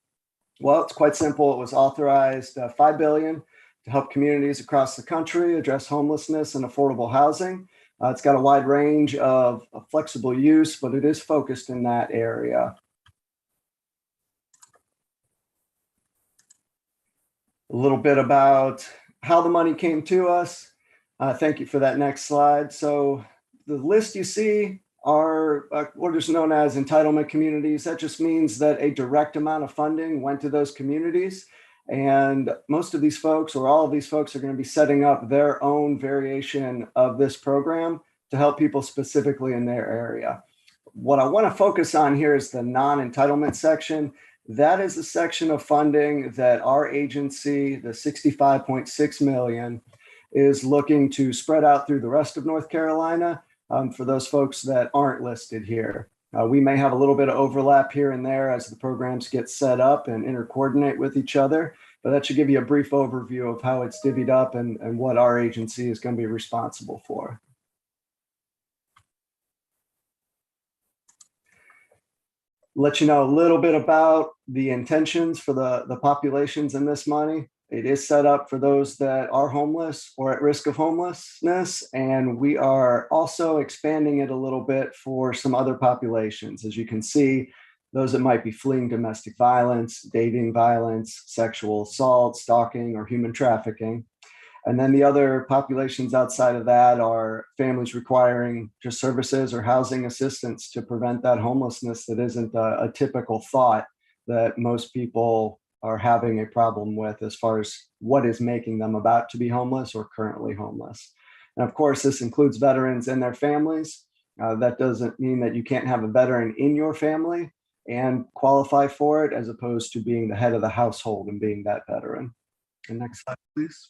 Well, it's quite simple. It was authorized $5 billion to help communities across the country address homelessness and affordable housing. It's got a wide range of flexible use, but it is focused in that area. A little bit about how the money came to us. Thank you for that next slide. So the list you see are what is known as entitlement communities. That just means that a direct amount of funding went to those communities. And most of these folks, or all of these folks, are going to be setting up their own variation of this program to help people specifically in their area. What I want to focus on here is the non-entitlement section. That is the section of funding that our agency, the 65.6 million, is looking to spread out through the rest of North Carolina for those folks that aren't listed here. We may have a little bit of overlap here and there as the programs get set up and intercoordinate with each other, but that should give you a brief overview of how it's divvied up and what our agency is going to be responsible for. Let you know a little bit about the intentions for the populations in this money. It is set up for those that are homeless or at risk of homelessness, and we are also expanding it a little bit for some other populations. As you can see, those that might be fleeing domestic violence, dating violence, sexual assault, stalking, or human trafficking. And then the other populations outside of that are families requiring just services or housing assistance to prevent that homelessness that isn't a typical thought that most people are having a problem with as far as what is making them about to be homeless or currently homeless. And of course, this includes veterans and their families. That doesn't mean that you can't have a veteran in your family and qualify for it, as opposed to being the head of the household and being that veteran. And next slide, please.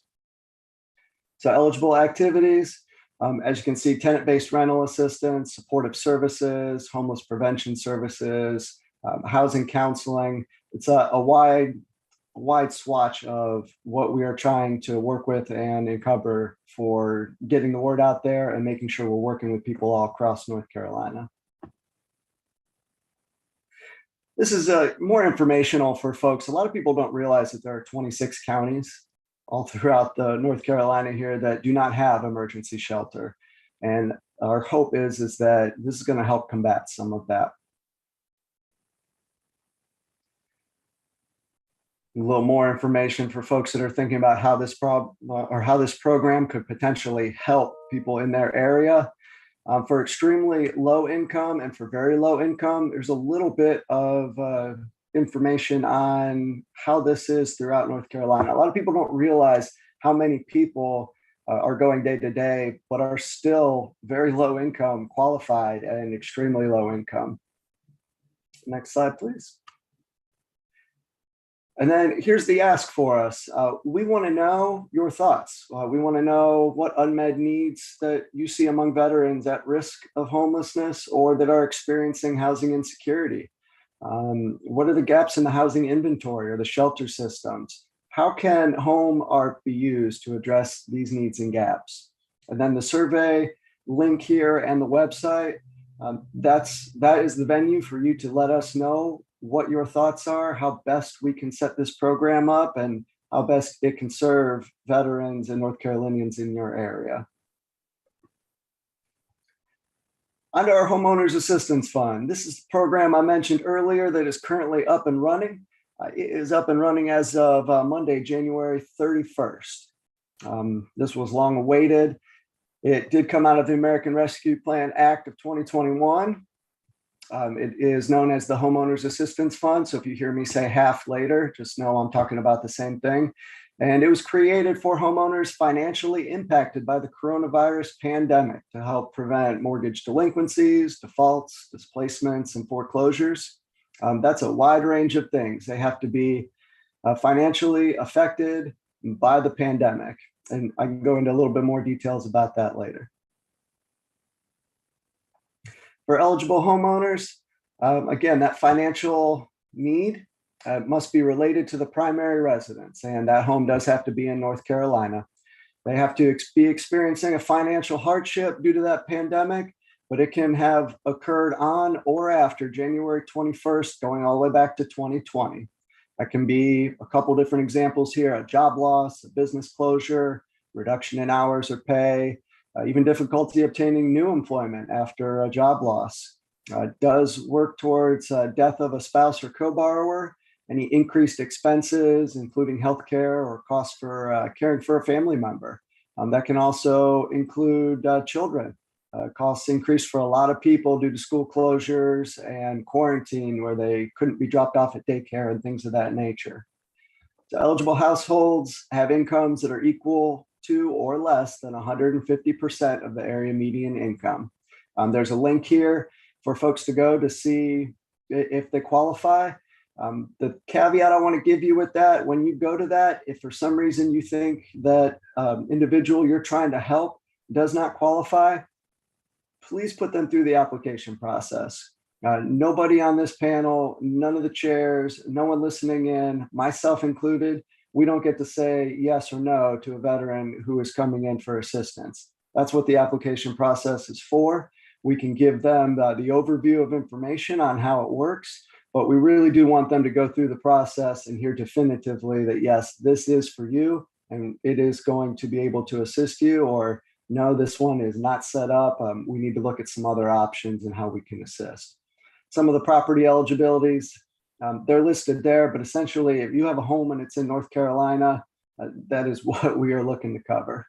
So eligible activities, as you can see, tenant-based rental assistance, supportive services, homeless prevention services, housing counseling. It's a wide swatch of what we are trying to work with and uncover for getting the word out there and making sure we're working with people all across North Carolina. This is more informational for folks. A lot of people don't realize that there are 26 counties all throughout the North Carolina here that do not have emergency shelter. And our hope is that this is going to help combat some of that. A little more information for folks that are thinking about how this program could potentially help people in their area. For extremely low income and for very low income, there's a little bit of information on how this is throughout North Carolina. A lot of people don't realize how many people are going day to day, but are still very low income, qualified, and extremely low income. Next slide, please. And then here's the ask for us. We want to know your thoughts. We want to know what unmet needs that you see among veterans at risk of homelessness or that are experiencing housing insecurity. What are the gaps in the housing inventory or the shelter systems? How can home art be used to address these needs and gaps? And then the survey link here and the website, that is the venue for you to let us know what your thoughts are, how best we can set this program up, and how best it can serve veterans and North Carolinians in your area. Under our Homeowners Assistance Fund, this is the program I mentioned earlier that is currently up and running. It is up and running as of Monday, January 31st. This was long awaited. It did come out of the American Rescue Plan Act of 2021. It is known as the Homeowners Assistance Fund. So if you hear me say half later, just know I'm talking about the same thing. And it was created for homeowners financially impacted by the coronavirus pandemic to help prevent mortgage delinquencies, defaults, displacements, and foreclosures. That's a wide range of things. They have to be financially affected by the pandemic. And I can go into a little bit more details about that later. For eligible homeowners, again, that financial need must be related to the primary residence, and that home does have to be in North Carolina. They have to be experiencing a financial hardship due to that pandemic, but it can have occurred on or after January 21st, going all the way back to 2020. That can be a couple different examples here: a job loss, a business closure, reduction in hours or pay, even difficulty obtaining new employment after a job loss. Does work towards death of a spouse or co-borrower, any increased expenses, including healthcare or costs for caring for a family member. That can also include children. Costs increased for a lot of people due to school closures and quarantine where they couldn't be dropped off at daycare and things of that nature. So eligible households have incomes that are equal to or less than 150% of the area median income. There's a link here for folks to go to see if they qualify. The caveat I want to give you with that, when you go to that, if for some reason you think that individual you're trying to help does not qualify, please put them through the application process. Nobody on this panel, none of the chairs, no one listening in, myself included, we don't get to say yes or no to a veteran who is coming in for assistance. That's what the application process is for. We can give them the overview of information on how it works, but we really do want them to go through the process and hear definitively that, yes, this is for you and it is going to be able to assist you, or no, this one is not set up. We need to look at some other options and how we can assist. Some of the property eligibilities, they're listed there, but essentially if you have a home and it's in North Carolina, that is what we are looking to cover.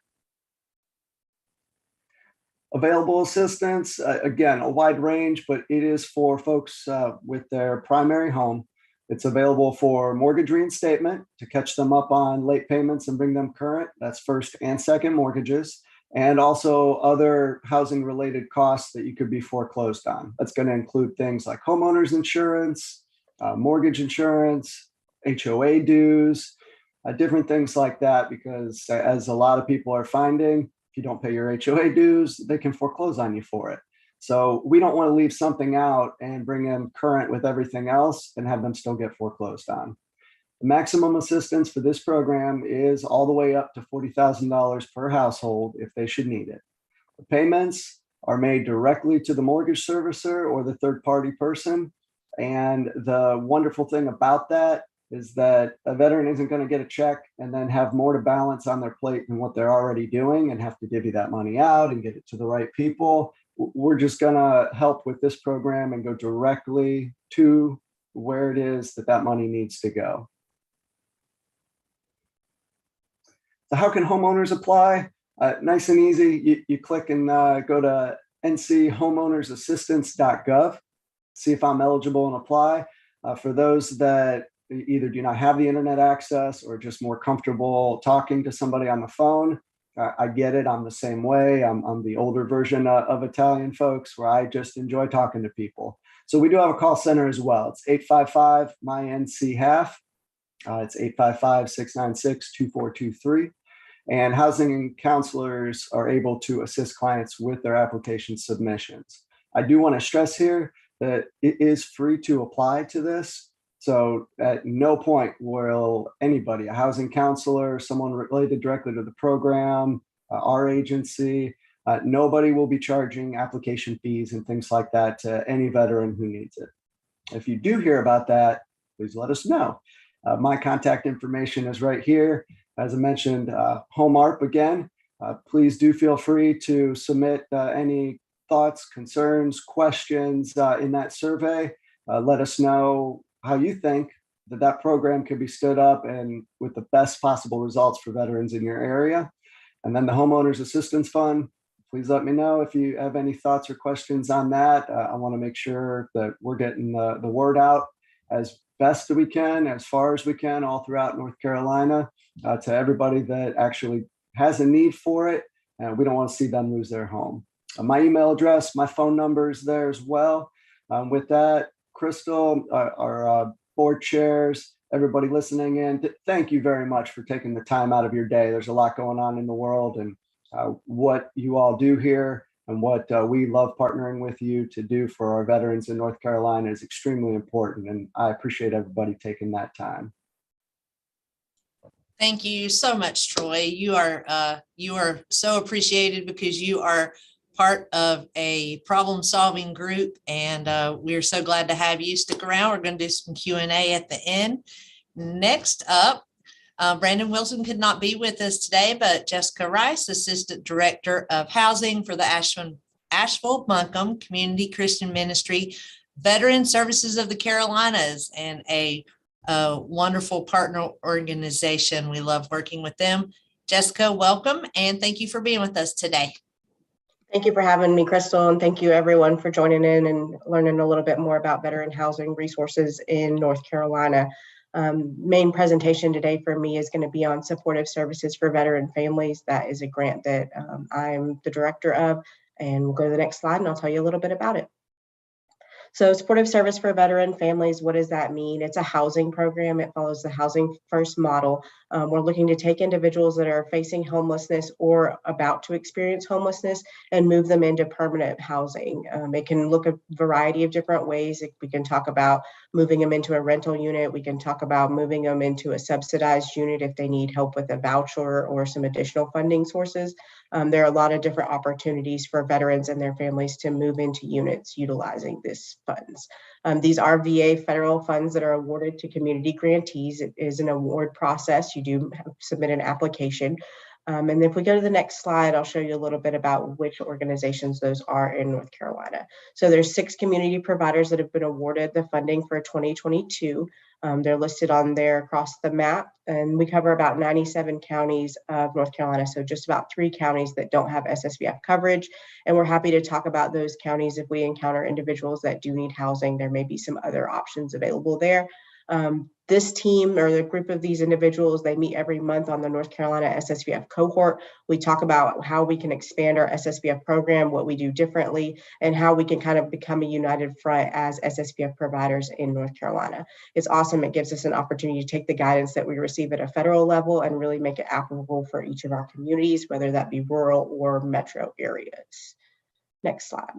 Available assistance, again, a wide range, but it is for folks with their primary home. It's available for mortgage reinstatement to catch them up on late payments and bring them current. That's first and second mortgages, and also other housing related costs that you could be foreclosed on. That's going to include things like homeowners insurance, mortgage insurance, HOA dues, different things like that, because as a lot of people are finding, if you don't pay your HOA dues, they can foreclose on you for it. So we don't want to leave something out and bring them current with everything else and have them still get foreclosed on. The maximum assistance for this program is all the way up to $40,000 per household if they should need it. The payments are made directly to the mortgage servicer or the third-party person. And the wonderful thing about that is that a veteran isn't going to get a check and then have more to balance on their plate than what they're already doing and have to divvy that money out and get it to the right people. We're just going to help with this program and go directly to where it is that that money needs to go. So how can homeowners apply? Nice and easy. You click and go to nchomeownersassistance.gov, see if I'm eligible and apply. For those that either do not have the internet access or just more comfortable talking to somebody on the phone, I get it. I'm the same way. I'm the older version of Italian folks where I just enjoy talking to people. So we do have a call center as well. It's 855-MY-NC-HALF. It's 855-696-2423. And housing counselors are able to assist clients with their application submissions. I do want to stress here that it is free to apply to this. So at no point will anybody, a housing counselor, someone related directly to the program, our agency, nobody will be charging application fees and things like that to any veteran who needs it. If you do hear about that, please let us know. My contact information is right here. As I mentioned, Home ARP again. Please do feel free to submit any thoughts, concerns, questions in that survey. Let us know how you think that program could be stood up and with the best possible results for veterans in your area. And then the Homeowners Assistance Fund, please let me know if you have any thoughts or questions on that. I want to make sure that we're getting the word out as best as we can, as far as we can, all throughout North Carolina, to everybody that actually has a need for it. And we don't want to see them lose their home. My email address, my phone number is there as well. With that, Crystal, our board chairs, everybody listening in, thank you very much for taking the time out of your day. There's a lot going on in the world, and what you all do here and what we love partnering with you to do for our veterans in North Carolina is extremely important. And I appreciate everybody taking that time. Thank you so much, Troy. You are so appreciated because you are part of a problem-solving group, and we're so glad to have you. Stick around. We're going to do some Q&A at the end. Next up, Brandon Wilson could not be with us today, but Jessica Rice, Assistant Director of Housing for the Asheville-Buncombe Community Christian Ministry, Veteran Services of the Carolinas, and a wonderful partner organization. We love working with them. Jessica, welcome, and thank you for being with us today. Thank you for having me, Crystal, and thank you everyone for joining in and learning a little bit more about veteran housing resources in North Carolina. Main presentation today for me is going to be on supportive services for veteran families. That is a grant that I'm the director of, and we'll go to the next slide and I'll tell you a little bit about it. So supportive service for veteran families, what does that mean? It's a housing program. It follows the Housing First model. We're looking to take individuals that are facing homelessness or about to experience homelessness and move them into permanent housing. It can look a variety of different ways. We can talk about moving them into a rental unit. We can talk about moving them into a subsidized unit if they need help with a voucher or some additional funding sources. There are a lot of different opportunities for veterans and their families to move into units utilizing these funds. These are VA federal funds that are awarded to community grantees. It is an award process. You do submit an application. And if we go to the next slide, I'll show you a little bit about which organizations those are in North Carolina. So there's 6 community providers that have been awarded the funding for 2022. They're listed on there across the map, and we cover about 97 counties of North Carolina. So just about 3 counties that don't have SSVF coverage. And we're happy to talk about those counties if we encounter individuals that do need housing. There may be some other options available there. This team or the group of these individuals, they meet every month on the North Carolina SSVF cohort. We talk about how we can expand our SSVF program, what we do differently, and how we can kind of become a united front as SSVF providers in North Carolina. It's awesome. It gives us an opportunity to take the guidance that we receive at a federal level and really make it applicable for each of our communities, whether that be rural or metro areas. Next slide.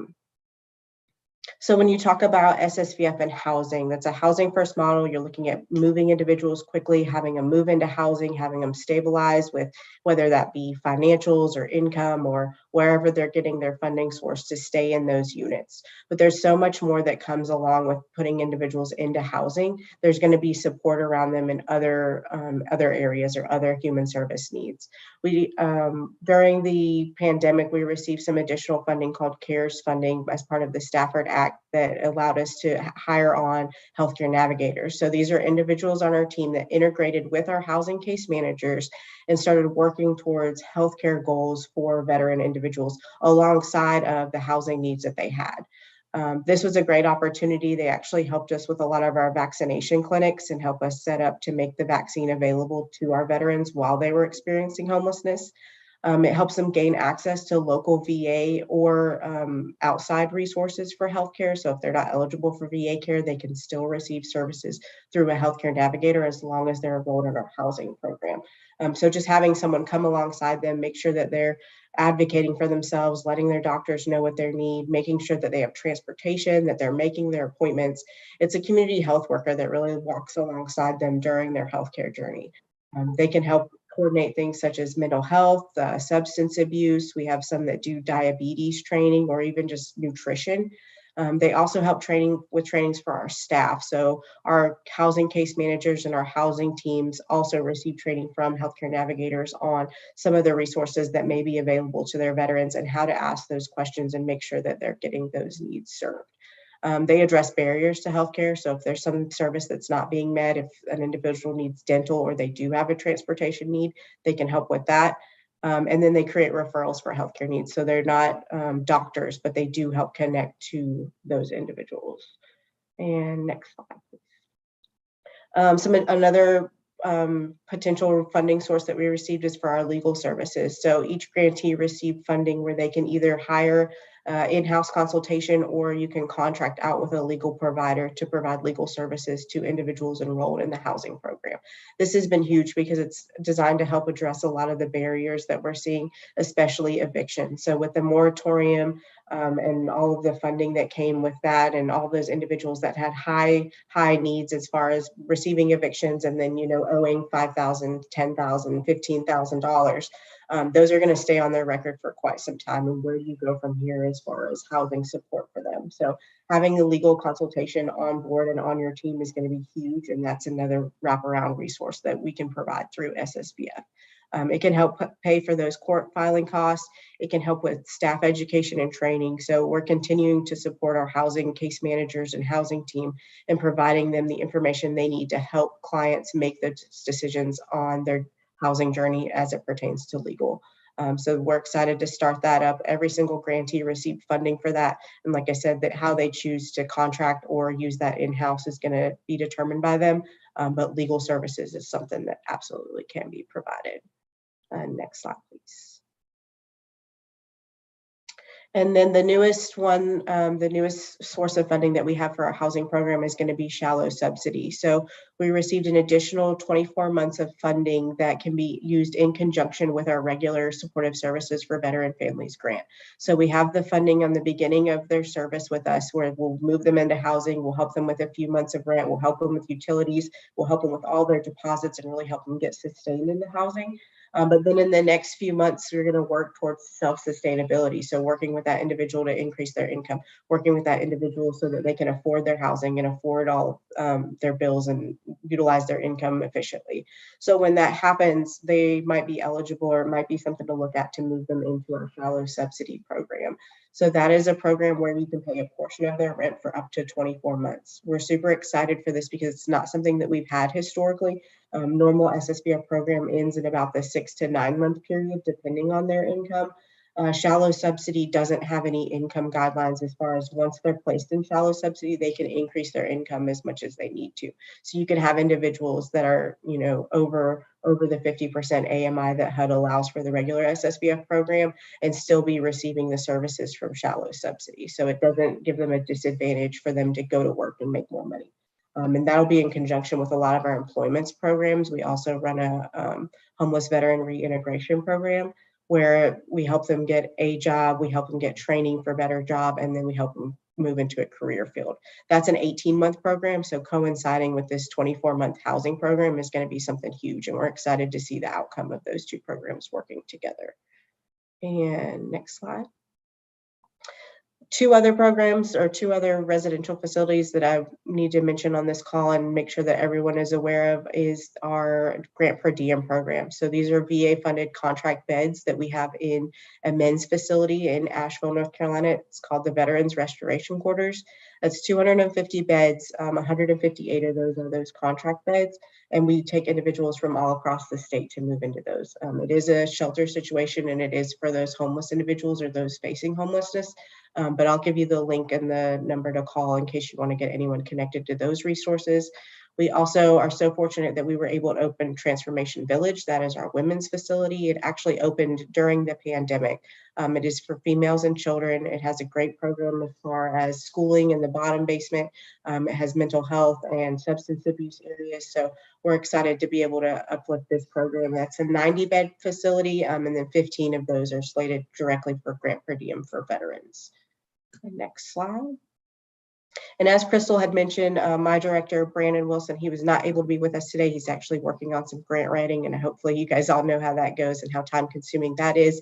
So when you talk about SSVF and housing, that's a housing first model. You're looking at moving individuals quickly, having them move into housing, having them stabilize with whether that be financials or income or wherever they're getting their funding source to stay in those units. But there's so much more that comes along with putting individuals into housing. There's going to be support around them in other areas or other human service needs. We during the pandemic, we received some additional funding called CARES funding as part of the Stafford Act that allowed us to hire on healthcare navigators. So these are individuals on our team that integrated with our housing case managers and started working towards healthcare goals for veteran individuals alongside of the housing needs that they had. This was a great opportunity. They actually helped us with a lot of our vaccination clinics and help us set up to make the vaccine available to our veterans while they were experiencing homelessness. It helps them gain access to local VA or outside resources for healthcare. So if they're not eligible for VA care, they can still receive services through a healthcare navigator as long as they're enrolled in our housing program. So just having someone come alongside them, make sure that they're advocating for themselves, letting their doctors know what they need, making sure that they have transportation, that they're making their appointments. It's a community health worker that really walks alongside them during their healthcare journey. They can help coordinate things such as mental health, substance abuse. We have some that do diabetes training or even just nutrition. They also help trainings for our staff. So our housing case managers and our housing teams also receive training from healthcare navigators on some of the resources that may be available to their veterans and how to ask those questions and make sure that they're getting those needs served. They address barriers to healthcare. So if there's some service that's not being met, if an individual needs dental or they do have a transportation need, they can help with that. And then they create referrals for healthcare needs. So they're not doctors, but they do help connect to those individuals. And next slide, please. Another potential funding source that we received is for our legal services. So each grantee received funding where they can either hire in-house consultation, or you can contract out with a legal provider to provide legal services to individuals enrolled in the housing program. This has been huge because it's designed to help address a lot of the barriers that we're seeing, especially eviction. So with the moratorium and all of the funding that came with that, and all those individuals that had high needs as far as receiving evictions and then, owing $5,000, $10,000, $15,000, those are going to stay on their record for quite some time. And where do you go from here as far as housing support for them? So having the legal consultation on board and on your team is going to be huge. And that's another wraparound resource that we can provide through SSVF. It can help pay for those court filing costs. It can help with staff education and training. So we're continuing to support our housing case managers and housing team and providing them the information they need to help clients make those decisions on their housing journey as it pertains to legal. So we're excited to start that up. Every single grantee received funding for that. And like I said, that how they choose to contract or use that in-house is going to be determined by them. But legal services is something that absolutely can be provided. Next slide, please. And then the newest one, the newest source of funding that we have for our housing program is going to be shallow subsidy. So we received an additional 24 months of funding that can be used in conjunction with our regular supportive services for veteran families grant. So we have the funding on the beginning of their service with us, where we'll move them into housing, we'll help them with a few months of rent, we'll help them with utilities, we'll help them with all their deposits and really help them get sustained into housing. But then in the next few months, we're going to work towards self-sustainability. So working with that individual to increase their income, working with that individual so that they can afford their housing and afford all their bills and utilize their income efficiently. So when that happens, they might be eligible, or it might be something to look at to move them into our shallow subsidy program. So that is a program where we can pay a portion of their rent for up to 24 months. We're super excited for this because it's not something that we've had historically. Normal SSVF program ends in about the 6 to 9 month period, depending on their income. Shallow subsidy doesn't have any income guidelines as far as once they're placed in shallow subsidy, they can increase their income as much as they need to. So you can have individuals that are, you know, over the 50% AMI that HUD allows for the regular SSVF program and still be receiving the services from shallow subsidy. So it doesn't give them a disadvantage for them to go to work and make more money. And that'll be in conjunction with a lot of our employments programs. We also run a homeless veteran reintegration program where we help them get a job, we help them get training for a better job, and then we help them move into a career field. That's an 18-month program, so coinciding with this 24-month housing program is going to be something huge, and we're excited to see the outcome of those two programs working together. And next slide. Two other programs or two other residential facilities that I need to mention on this call and make sure that everyone is aware of is our grant per diem program. So these are VA funded contract beds that we have in a men's facility in Asheville, North Carolina. It's called the Veterans Restoration Quarters. That's 250 beds, 158 of those are those contract beds. And we take individuals from all across the state to move into those. It is a shelter situation, and it is for those homeless individuals or those facing homelessness. But I'll give you the link and the number to call in case you want to get anyone connected to those resources. We also are so fortunate that we were able to open Transformation Village. That is our women's facility. It actually opened during the pandemic. It is for females and children. It has a great program as far as schooling in the bottom basement. It has mental health and substance abuse areas. So we're excited to be able to uplift this program. That's a 90-bed facility, and then 15 of those are slated directly for grant per diem for veterans. Next slide. And as Crystal had mentioned, my director, Brandon Wilson, he was not able to be with us today. He's actually working on some grant writing, and hopefully you guys all know how that goes and how time consuming that is.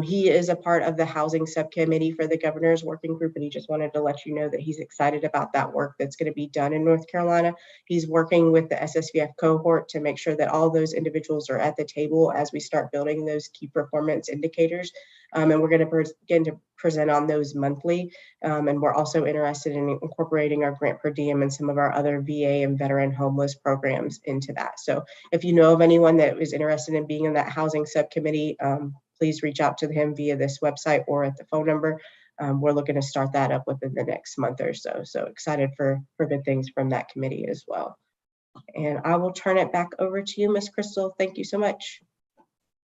He is a part of the housing subcommittee for the governor's working group, and he just wanted to let you know that he's excited about that work that's going to be done in North Carolina. He's working with the SSVF cohort to make sure that all those individuals are at the table as we start building those key performance indicators. And we're going to begin to present on those monthly. And we're also interested in incorporating our grant per diem and some of our other VA and veteran homeless programs into that. So if you know of anyone that is interested in being in that housing subcommittee, please reach out to him via this website or at the phone number. We're looking to start that up within the next month or so. So excited for good things from that committee as well. And I will turn it back over to you, Ms. Crystal. Thank you so much.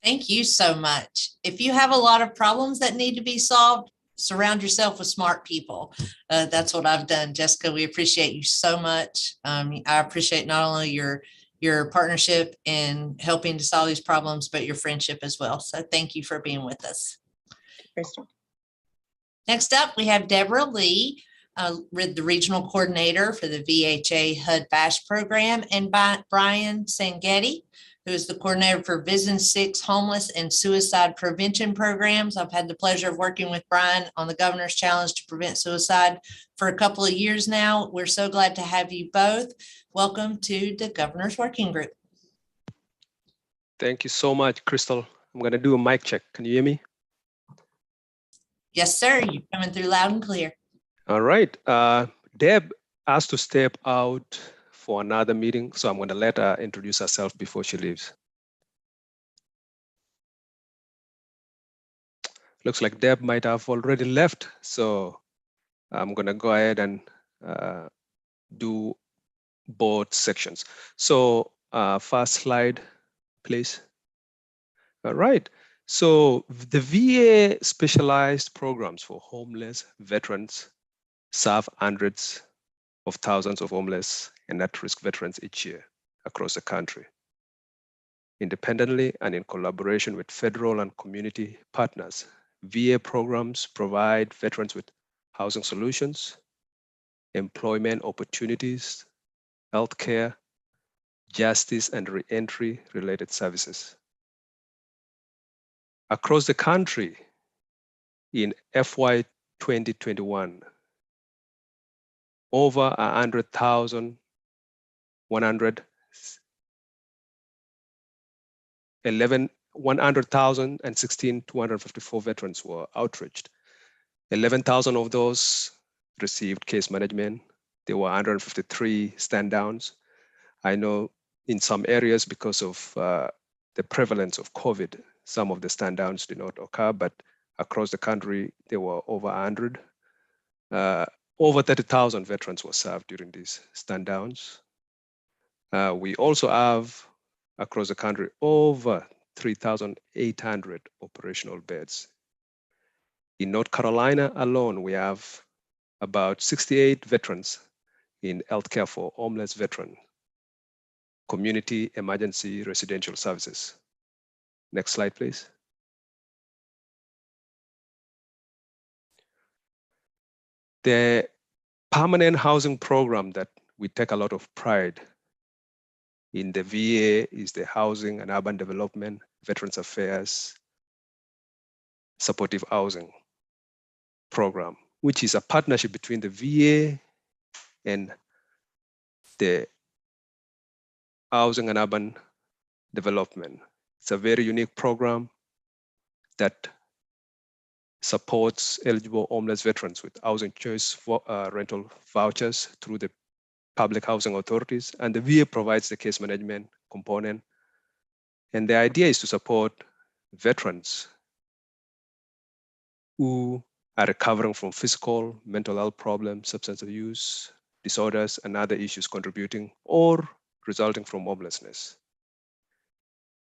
Thank you so much. If you have a lot of problems that need to be solved, surround yourself with smart people. That's what I've done. Jessica, we appreciate you so much. I appreciate not only your partnership in helping to solve these problems, but your friendship as well. So thank you for being with us. Crystal. Next up, we have Deborah Lee, the regional coordinator for the VHA HUD VASH program, and Brian Sangetti, who is the coordinator for Vision 6 homeless and suicide prevention programs. I've had the pleasure of working with Brian on the Governor's Challenge to Prevent Suicide for a couple of years now. We're so glad to have you both. Welcome to the Governor's Working Group. Thank you so much, Crystal. I'm going to do a mic check. Can you hear me? Yes, sir. You're coming through loud and clear. All right. Deb asked to step out for another meeting, so I'm going to let her introduce herself before she leaves. Looks like Deb might have already left, so I'm going to go ahead and do both sections. So first slide, please. All right. So the VA specialized programs for homeless veterans serve hundreds of thousands of homeless and at-risk veterans each year across the country. Independently and in collaboration with federal and community partners, VA programs provide veterans with housing solutions, employment opportunities, healthcare, justice, and re-entry related services. Across the country, in FY 2021, over 100,254 veterans were outreached. 11,000 of those received case management. There were 153 stand downs. I know in some areas, because of the prevalence of COVID, some of the stand downs did not occur, but across the country, there were over 100. Over 30,000 veterans were served during these stand downs. We also have across the country over 3,800 operational beds. In North Carolina alone, we have about 68 veterans in healthcare for homeless veterans, community emergency residential services. Next slide, please. The permanent housing program that we take a lot of pride in the VA is the Housing and Urban Development, Veterans Affairs, Supportive Housing Program, which is a partnership between the VA and the Housing and Urban Development. It's a very unique program that supports eligible homeless veterans with housing choice rental vouchers through the public housing authorities, and the VA provides the case management component. And the idea is to support veterans who are recovering from physical, mental health problems, substance abuse disorders, and other issues contributing or resulting from homelessness.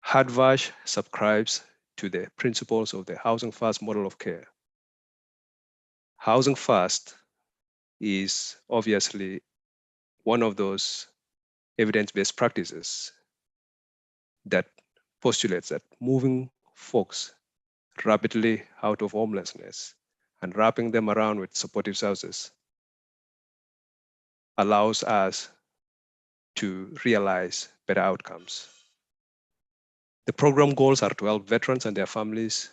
HUD-VASH subscribes to the principles of the Housing First model of care. Housing First is obviously one of those evidence-based practices that postulates that moving folks rapidly out of homelessness and wrapping them around with supportive services allows us to realize better outcomes. The program goals are to help veterans and their families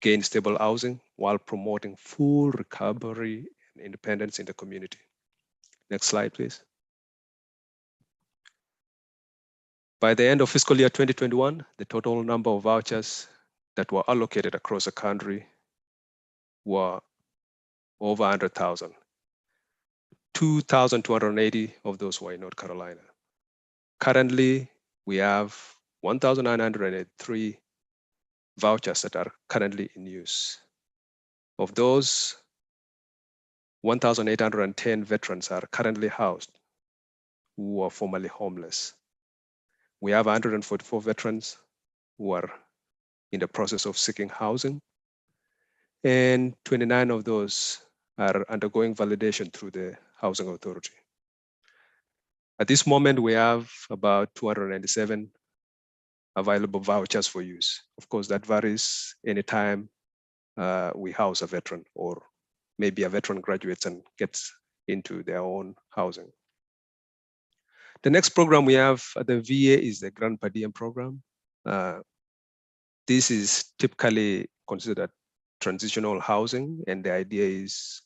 gain stable housing while promoting full recovery and independence in the community. Next slide, please. By the end of fiscal year 2021, the total number of vouchers that were allocated across the country were over 100,000. 2,280 of those were in North Carolina. Currently, we have 1,903 vouchers that are currently in use. Of those, 1,810 veterans are currently housed who are formerly homeless. We have 144 veterans who are in the process of seeking housing, and 29 of those are undergoing validation through the Housing Authority. At this moment, we have about 297 available vouchers for use. Of course, that varies anytime we house a veteran, or maybe a veteran graduates and gets into their own housing. The next program we have at the VA is the Grand Per Diem program. This is typically considered transitional housing, and the idea is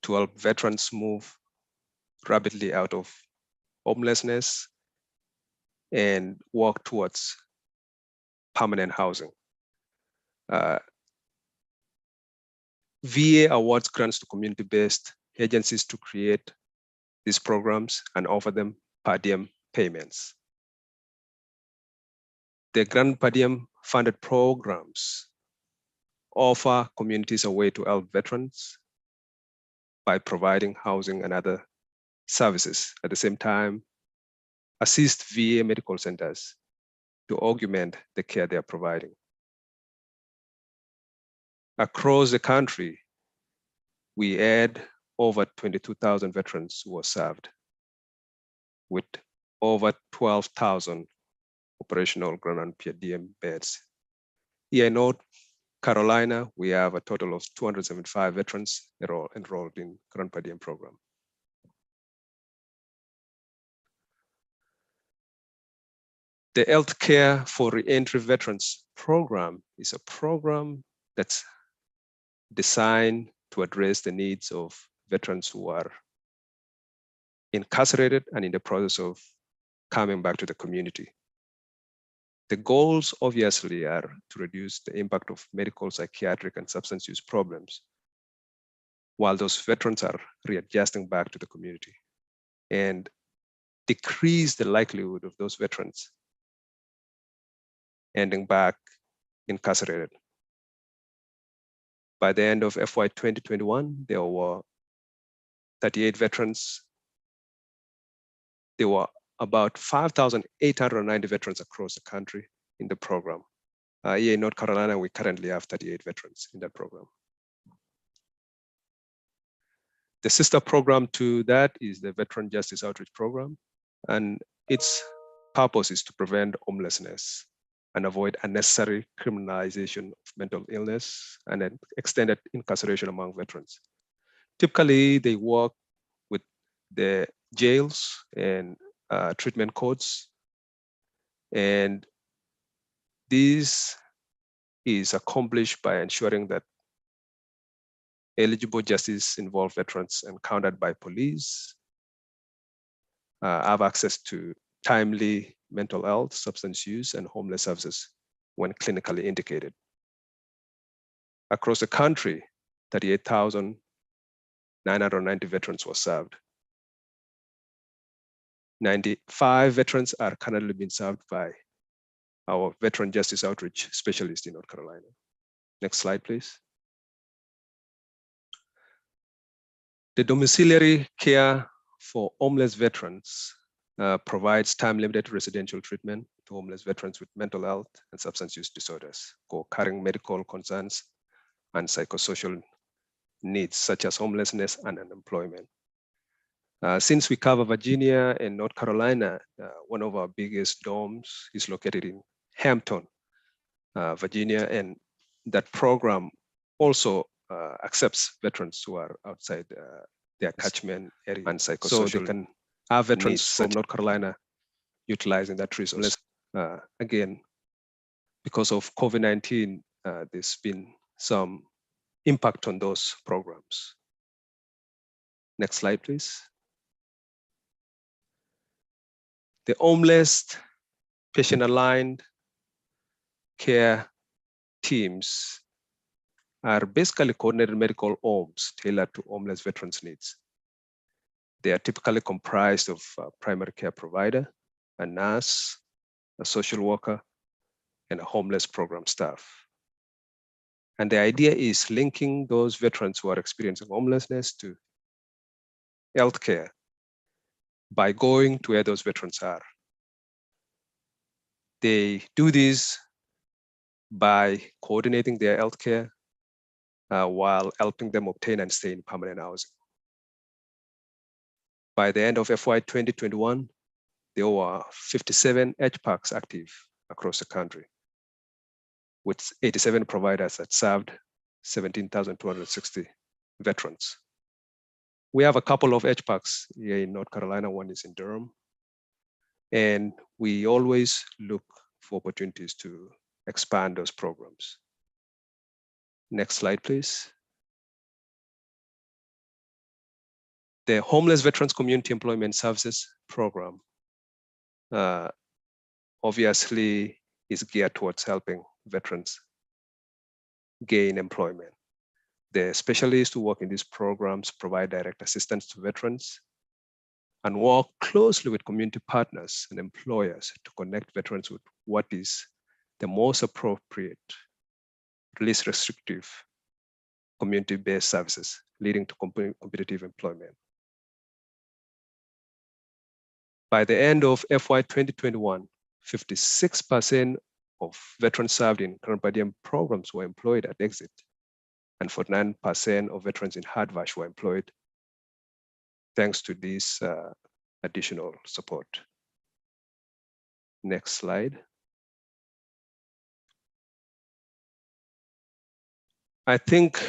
to help veterans move rapidly out of homelessness and work towards permanent housing. VA awards grants to community-based agencies to create these programs and offer them per diem payments. The Grand Per Diem funded programs offer communities a way to help veterans by providing housing and other services. At the same time, assist VA medical centers to augment the care they are providing. Across the country, we had over 22,000 veterans who were served with over 12,000 operational ground and Ph.D. beds. Here in North Carolina, we have a total of 275 veterans enrolled in Ground per Diem program. The Healthcare for Reentry Veterans program is a program that's designed to address the needs of veterans who are incarcerated and in the process of coming back to the community. The goals obviously are to reduce the impact of medical, psychiatric, and substance use problems while those veterans are readjusting back to the community, and decrease the likelihood of those veterans ending back incarcerated. By the end of FY 2021, there were 38 veterans. There were about 5,890 veterans across the country in the program. Here in North Carolina, we currently have 38 veterans in that program. The sister program to that is the Veteran Justice Outreach Program, and its purpose is to prevent homelessness and avoid unnecessary criminalization of mental illness and then extended incarceration among veterans. Typically, they work with the jails and treatment courts, and this is accomplished by ensuring that eligible justice-involved veterans encountered by police have access to timely mental health, substance use, and homeless services when clinically indicated. Across the country, 38,990 veterans were served. 95 veterans are currently being served by our Veteran Justice Outreach specialist in North Carolina. Next slide, please. The domiciliary care for homeless veterans provides time-limited residential treatment to homeless veterans with mental health and substance use disorders, co-occurring medical concerns, and psychosocial needs such as homelessness and unemployment. Since we cover Virginia and North Carolina, one of our biggest dorms is located in Hampton, Virginia, and that program also accepts veterans who are outside their catchment area and psychosocial. So they can have veterans from North Carolina utilizing that resource. Again, because of COVID-19, there's been some impact on those programs. Next slide, please. The homeless patient-aligned care teams are basically coordinated medical homes tailored to homeless veterans' needs. They are typically comprised of a primary care provider, a nurse, a social worker, and a homeless program staff. And the idea is linking those veterans who are experiencing homelessness to healthcare by going to where those veterans are. They do this by coordinating their healthcare while helping them obtain and stay in permanent housing. By the end of FY 2021, there were 57 HPACs active across the country, with 87 providers that served 17,260 veterans. We have a couple of HPACs here in North Carolina. One is in Durham. And we always look for opportunities to expand those programs. Next slide, please. The Homeless Veterans Community Employment Services Program obviously is geared towards helping veterans gain employment. The specialists who work in these programs provide direct assistance to veterans and work closely with community partners and employers to connect veterans with what is the most appropriate, least restrictive community-based services, leading to competitive employment. By the end of FY 2021, 56% of veterans served in current per diem programs were employed at exit, and 49% of veterans in Hardvash were employed thanks to this additional support. Next slide. I think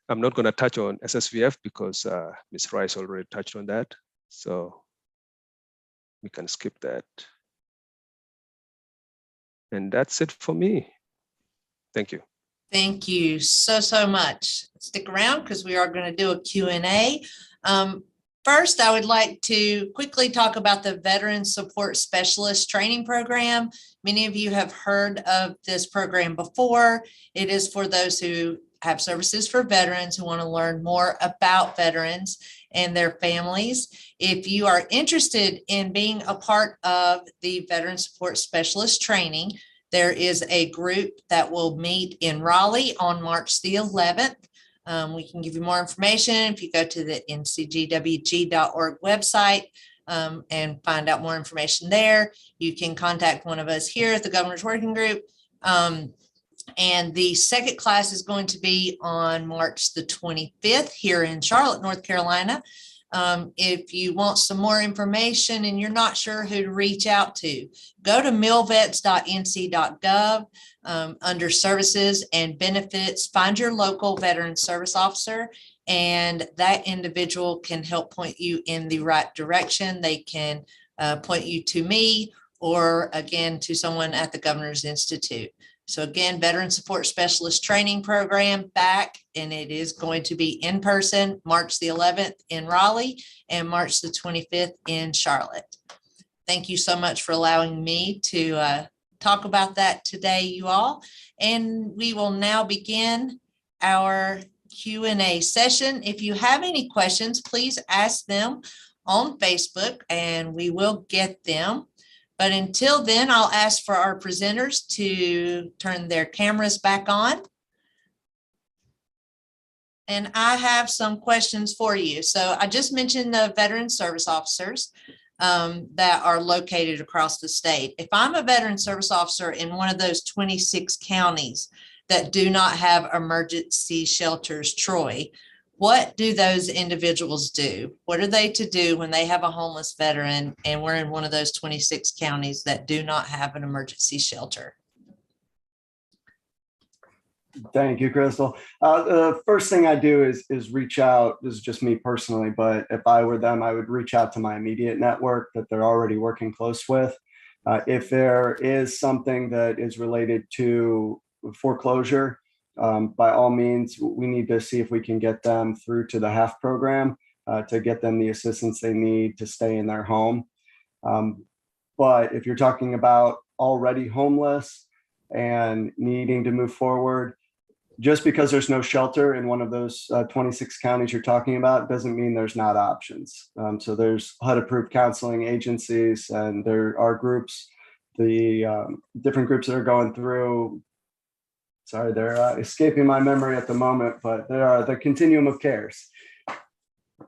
I'm not going to touch on SSVF because Ms. Rice already touched on that. So we can skip that. And that's it for me. Thank you. Thank you so much. Stick around because we are going to do a Q&A. First, I would like to quickly talk about the Veteran Support Specialist Training Program. Many of you have heard of this program before. It is for those who have services for veterans who want to learn more about veterans and their families. If you are interested in being a part of the Veteran Support Specialist Training, there is a group that will meet in Raleigh on March the 11th. We can give you more information if you go to the NCGWG.org website and find out more information there. You can contact one of us here at the Governor's Working Group. And the second class is going to be on March the 25th here in Charlotte, North Carolina. If you want some more information and you're not sure who to reach out to, go to milvets.nc.gov under services and benefits, find your local veteran service officer, and that individual can help point you in the right direction. They can point you to me or again to someone at the Governor's Institute. So again, Veteran Support Specialist Training Program back, and it is going to be in person March the 11th in Raleigh and March the 25th in Charlotte. Thank you so much for allowing me to talk about that today, you all. And we will now begin our Q&A session. If you have any questions, please ask them on Facebook and we will get them. But until then, I'll ask for our presenters to turn their cameras back on. And I have some questions for you. So I just mentioned the veteran service officers that are located across the state. If I'm a veteran service officer in one of those 26 counties that do not have emergency shelters, Troy, what do those individuals do? What are they to do when they have a homeless veteran and we're in one of those 26 counties that do not have an emergency shelter? Thank you, Crystal. The first thing I do is reach out. This is just me personally, but if I were them, I would reach out to my immediate network that they're already working close with. If there is something that is related to foreclosure, by all means, we need to see if we can get them through to the HAF program to get them the assistance they need to stay in their home. But if you're talking about already homeless and needing to move forward, just because there's no shelter in one of those 26 counties you're talking about doesn't mean there's not options. So there's HUD-approved counseling agencies, and there are groups, the different groups that are going through. Sorry, they're escaping my memory at the moment, but there are the continuum of cares.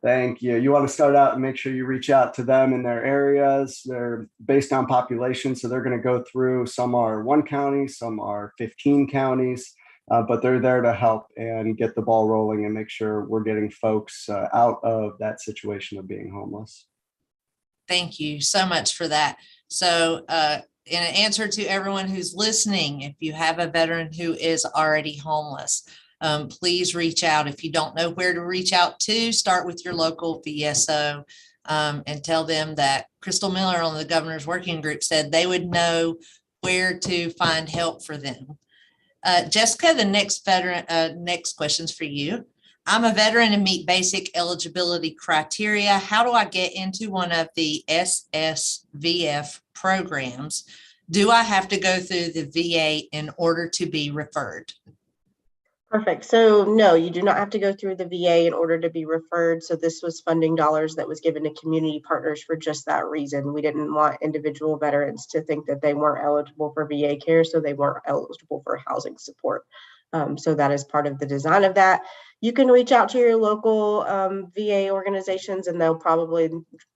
Thank you. You want to start out and make sure you reach out to them in their areas. They're based on population, so they're going to go through. Some are 1 county, some are 15 counties, but they're there to help and get the ball rolling and make sure we're getting folks out of that situation of being homeless. Thank you so much for that. So in an answer to everyone who's listening, if you have a veteran who is already homeless, please reach out. If you don't know where to reach out to, start with your local VSO and tell them that Crystal Miller on the Governor's Working Group said they would know where to find help for them. Jessica, the next question's for you. I'm a veteran and meet basic eligibility criteria. How do I get into one of the SSVF programs? Do I have to go through the VA in order to be referred? Perfect. So no, you do not have to go through the VA in order to be referred. So this was funding dollars that was given to community partners for just that reason. We didn't want individual veterans to think that they weren't eligible for VA care, so they weren't eligible for housing support. So that is part of the design of that. You can reach out to your local VA organizations and they'll probably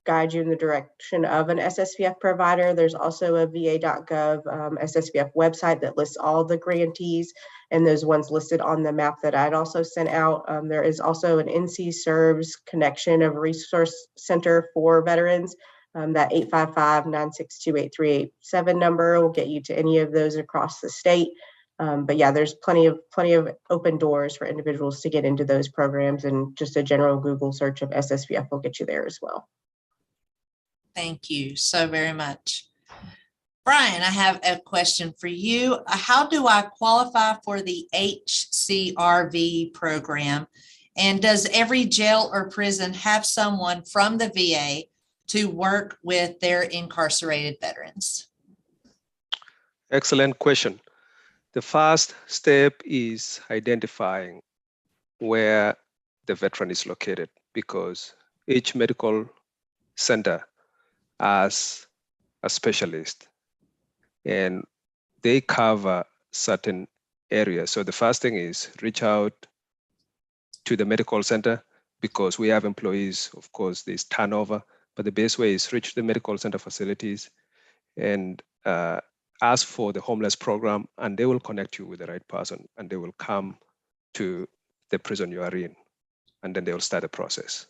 guide you in the direction of an SSVF provider. There's also a va.gov SSVF website that lists all the grantees and those ones listed on the map that I'd also sent out. There is also an NC Serves connection of resource center for veterans. That 855-962-8387 number will get you to any of those across the state. But yeah, there's plenty of open doors for individuals to get into those programs, and just a general Google search of SSVF will get you there as well. Thank you so very much. Brian, I have a question for you. How do I qualify for the HCRV program? And does every jail or prison have someone from the VA to work with their incarcerated veterans? Excellent question. The first step is identifying where the veteran is located, because each medical center has a specialist and they cover certain areas. So the first thing is reach out to the medical center, because we have employees, of course, there's turnover, but the best way is reach the medical center facilities and ask for the homeless program, and they will connect you with the right person, and they will come to the prison you are in, and then they will start the process.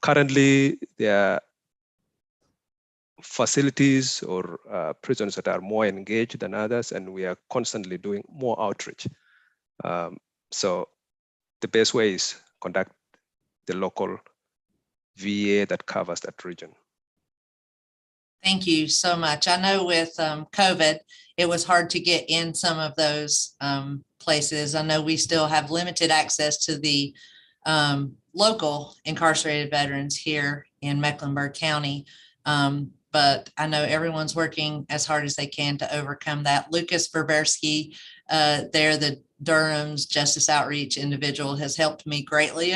Currently, there are facilities or prisons that are more engaged than others, and we are constantly doing more outreach. So the best way is contact the local VA that covers that region. Thank you so much. I know with COVID, it was hard to get in some of those places. I know we still have limited access to the local incarcerated veterans here in Mecklenburg County. But I know everyone's working as hard as they can to overcome that. Lucas Verbersky, there, the Durham's Justice Outreach individual, has helped me greatly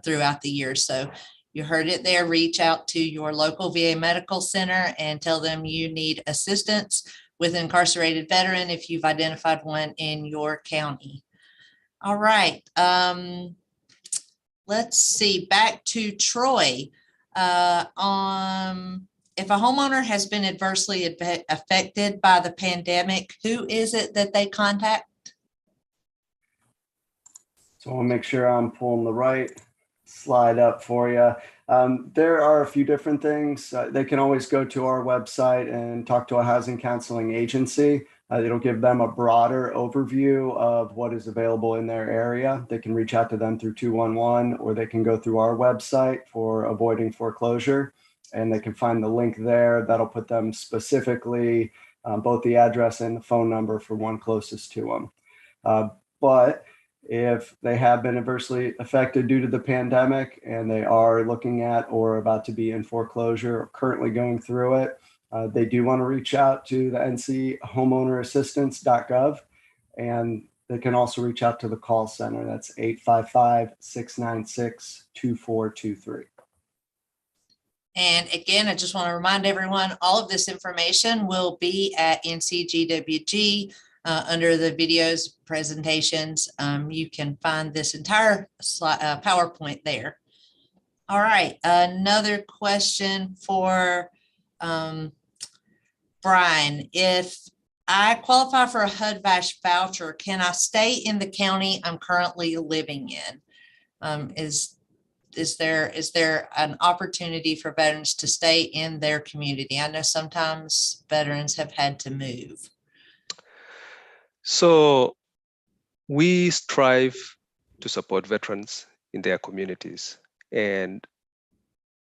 throughout the year. So you heard it there. Reach out to your local VA medical center and tell them you need assistance with an incarcerated veteran if you've identified one in your county. All right. Let's see. Back to Troy. If a homeowner has been adversely affected by the pandemic, who is it that they contact? So I'll make sure I'm pulling the right slide up for you. There are a few different things. They can always go to our website and talk to a housing counseling agency. It'll give them a broader overview of what is available in their area. They can reach out to them through 211, or they can go through our website for avoiding foreclosure, and they can find the link there. That'll put them specifically both the address and the phone number for one closest to them. But if they have been adversely affected due to the pandemic and they are looking at or about to be in foreclosure or currently going through it, they do want to reach out to the nchomeownerassistance.gov, and they can also reach out to the call center. That's 855-696-2423. And again, I just want to remind everyone, all of this information will be at NCGWG under the videos, presentations. You can find this entire PowerPoint there. All right, another question for Brian. If I qualify for a HUD-VASH voucher, can I stay in the county I'm currently living in? Is there an opportunity for veterans to stay in their community? I know sometimes veterans have had to move. So we strive to support veterans in their communities. And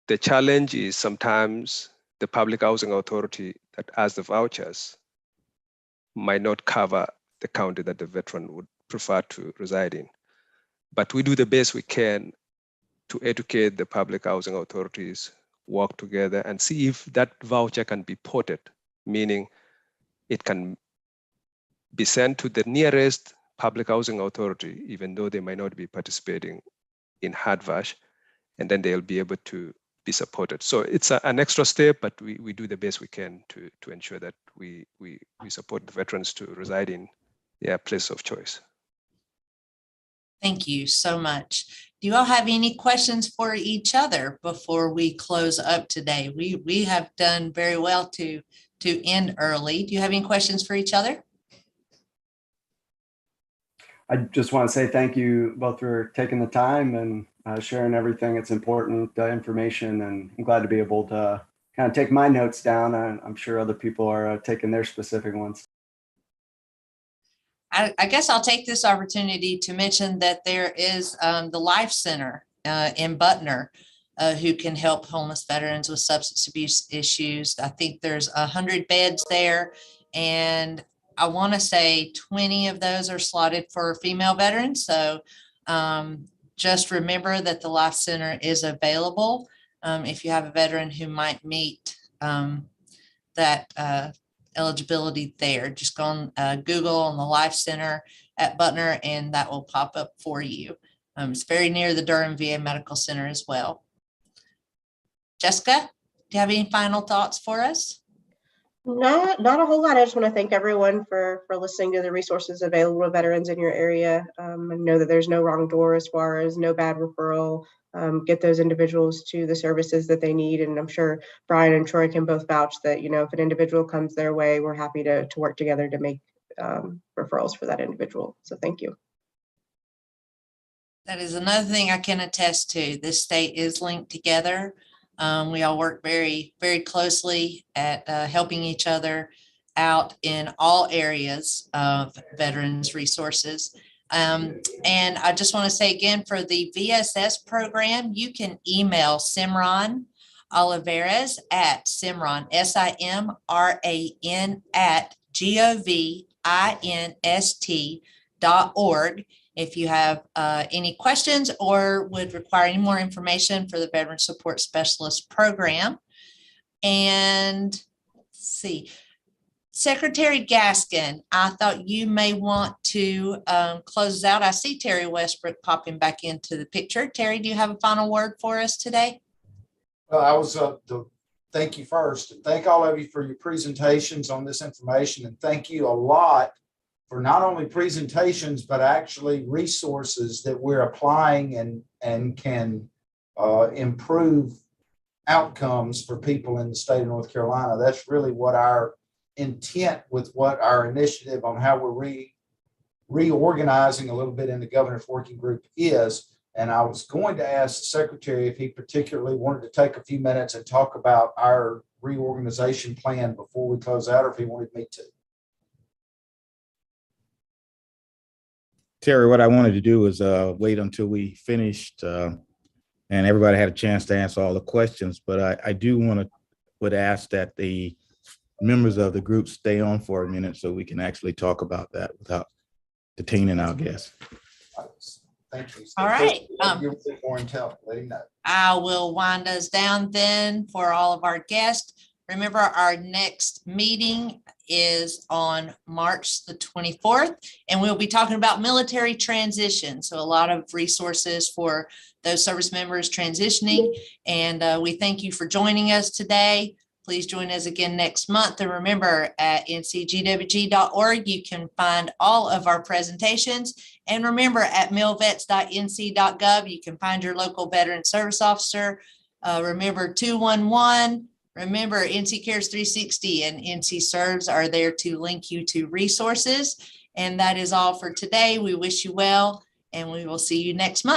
the challenge is sometimes the public housing authority that has the vouchers might not cover the county that the veteran would prefer to reside in. But we do the best we can to educate the public housing authorities, work together and see if that voucher can be ported, meaning it can be sent to the nearest public housing authority, even though they might not be participating in HUD-VASH, and then they'll be able to be supported. So it's an extra step, but we do the best we can to ensure that we support the veterans to reside in their place of choice. Thank you so much. Do you all have any questions for each other before we close up today? We have done very well to end early. Do you have any questions for each other? I just want to say thank you both for taking the time and sharing everything. It's important information, and I'm glad to be able to kind of take my notes down. I'm sure other people are taking their specific ones. I guess I'll take this opportunity to mention that there is the Life Center in Butner who can help homeless veterans with substance abuse issues. I think there's 100 beds there, and I want to say 20 of those are slotted for female veterans. So just remember that the Life Center is available if you have a veteran who might meet that eligibility there. Just go on Google on the Life Center at Butner, and that will pop up for you. It's very near the Durham VA Medical Center as well. Jessica, do you have any final thoughts for us? Not a whole lot. I just want to thank everyone for listening to the resources available to veterans in your area. And know that there's no wrong door as far as no bad referral. Get those individuals to the services that they need. And I'm sure Brian and Troy can both vouch that, you know, if an individual comes their way, we're happy to work together to make referrals for that individual. So thank you. That is another thing I can attest to. This state is linked together. We all work very, very closely at helping each other out in all areas of veterans resources. And I just want to say again, for the VSS program, you can email Simran Olivares at Simran, SIMRAN @govinst.org. If you have any questions or would require any more information for the Veteran Support Specialist program. And let's see, Secretary Gaskin, I thought you may want to close out. I see Terry Westbrook popping back into the picture. Terry, do you have a final word for us today? Well, I was thank you first, and thank all of you for your presentations on this information, and thank you a lot for not only presentations, but actually resources that we're applying and can improve outcomes for people in the state of North Carolina. That's really what our intent with what our initiative on how we're reorganizing a little bit in the governor's working group is. And I was going to ask the secretary if he particularly wanted to take a few minutes and talk about our reorganization plan before we close out, or if he wanted me to. Terry, what I wanted to do is wait until we finished and everybody had a chance to answer all the questions. But I do would ask that the members of the group stay on for a minute so we can actually talk about that without detaining our guests. Thank you. All right. More intel, let him know. I will wind us down then for all of our guests. Remember, our next meeting is on March the 24th, and we'll be talking about military transition. So a lot of resources for those service members transitioning. And we thank you for joining us today. Please join us again next month. And remember, at ncgwg.org, you can find all of our presentations. And remember, at milvets.nc.gov, you can find your local veteran service officer. Remember 211. Remember, NC Cares 360 and NC Serves are there to link you to resources. And that is all for today. We wish you well, and we will see you next month.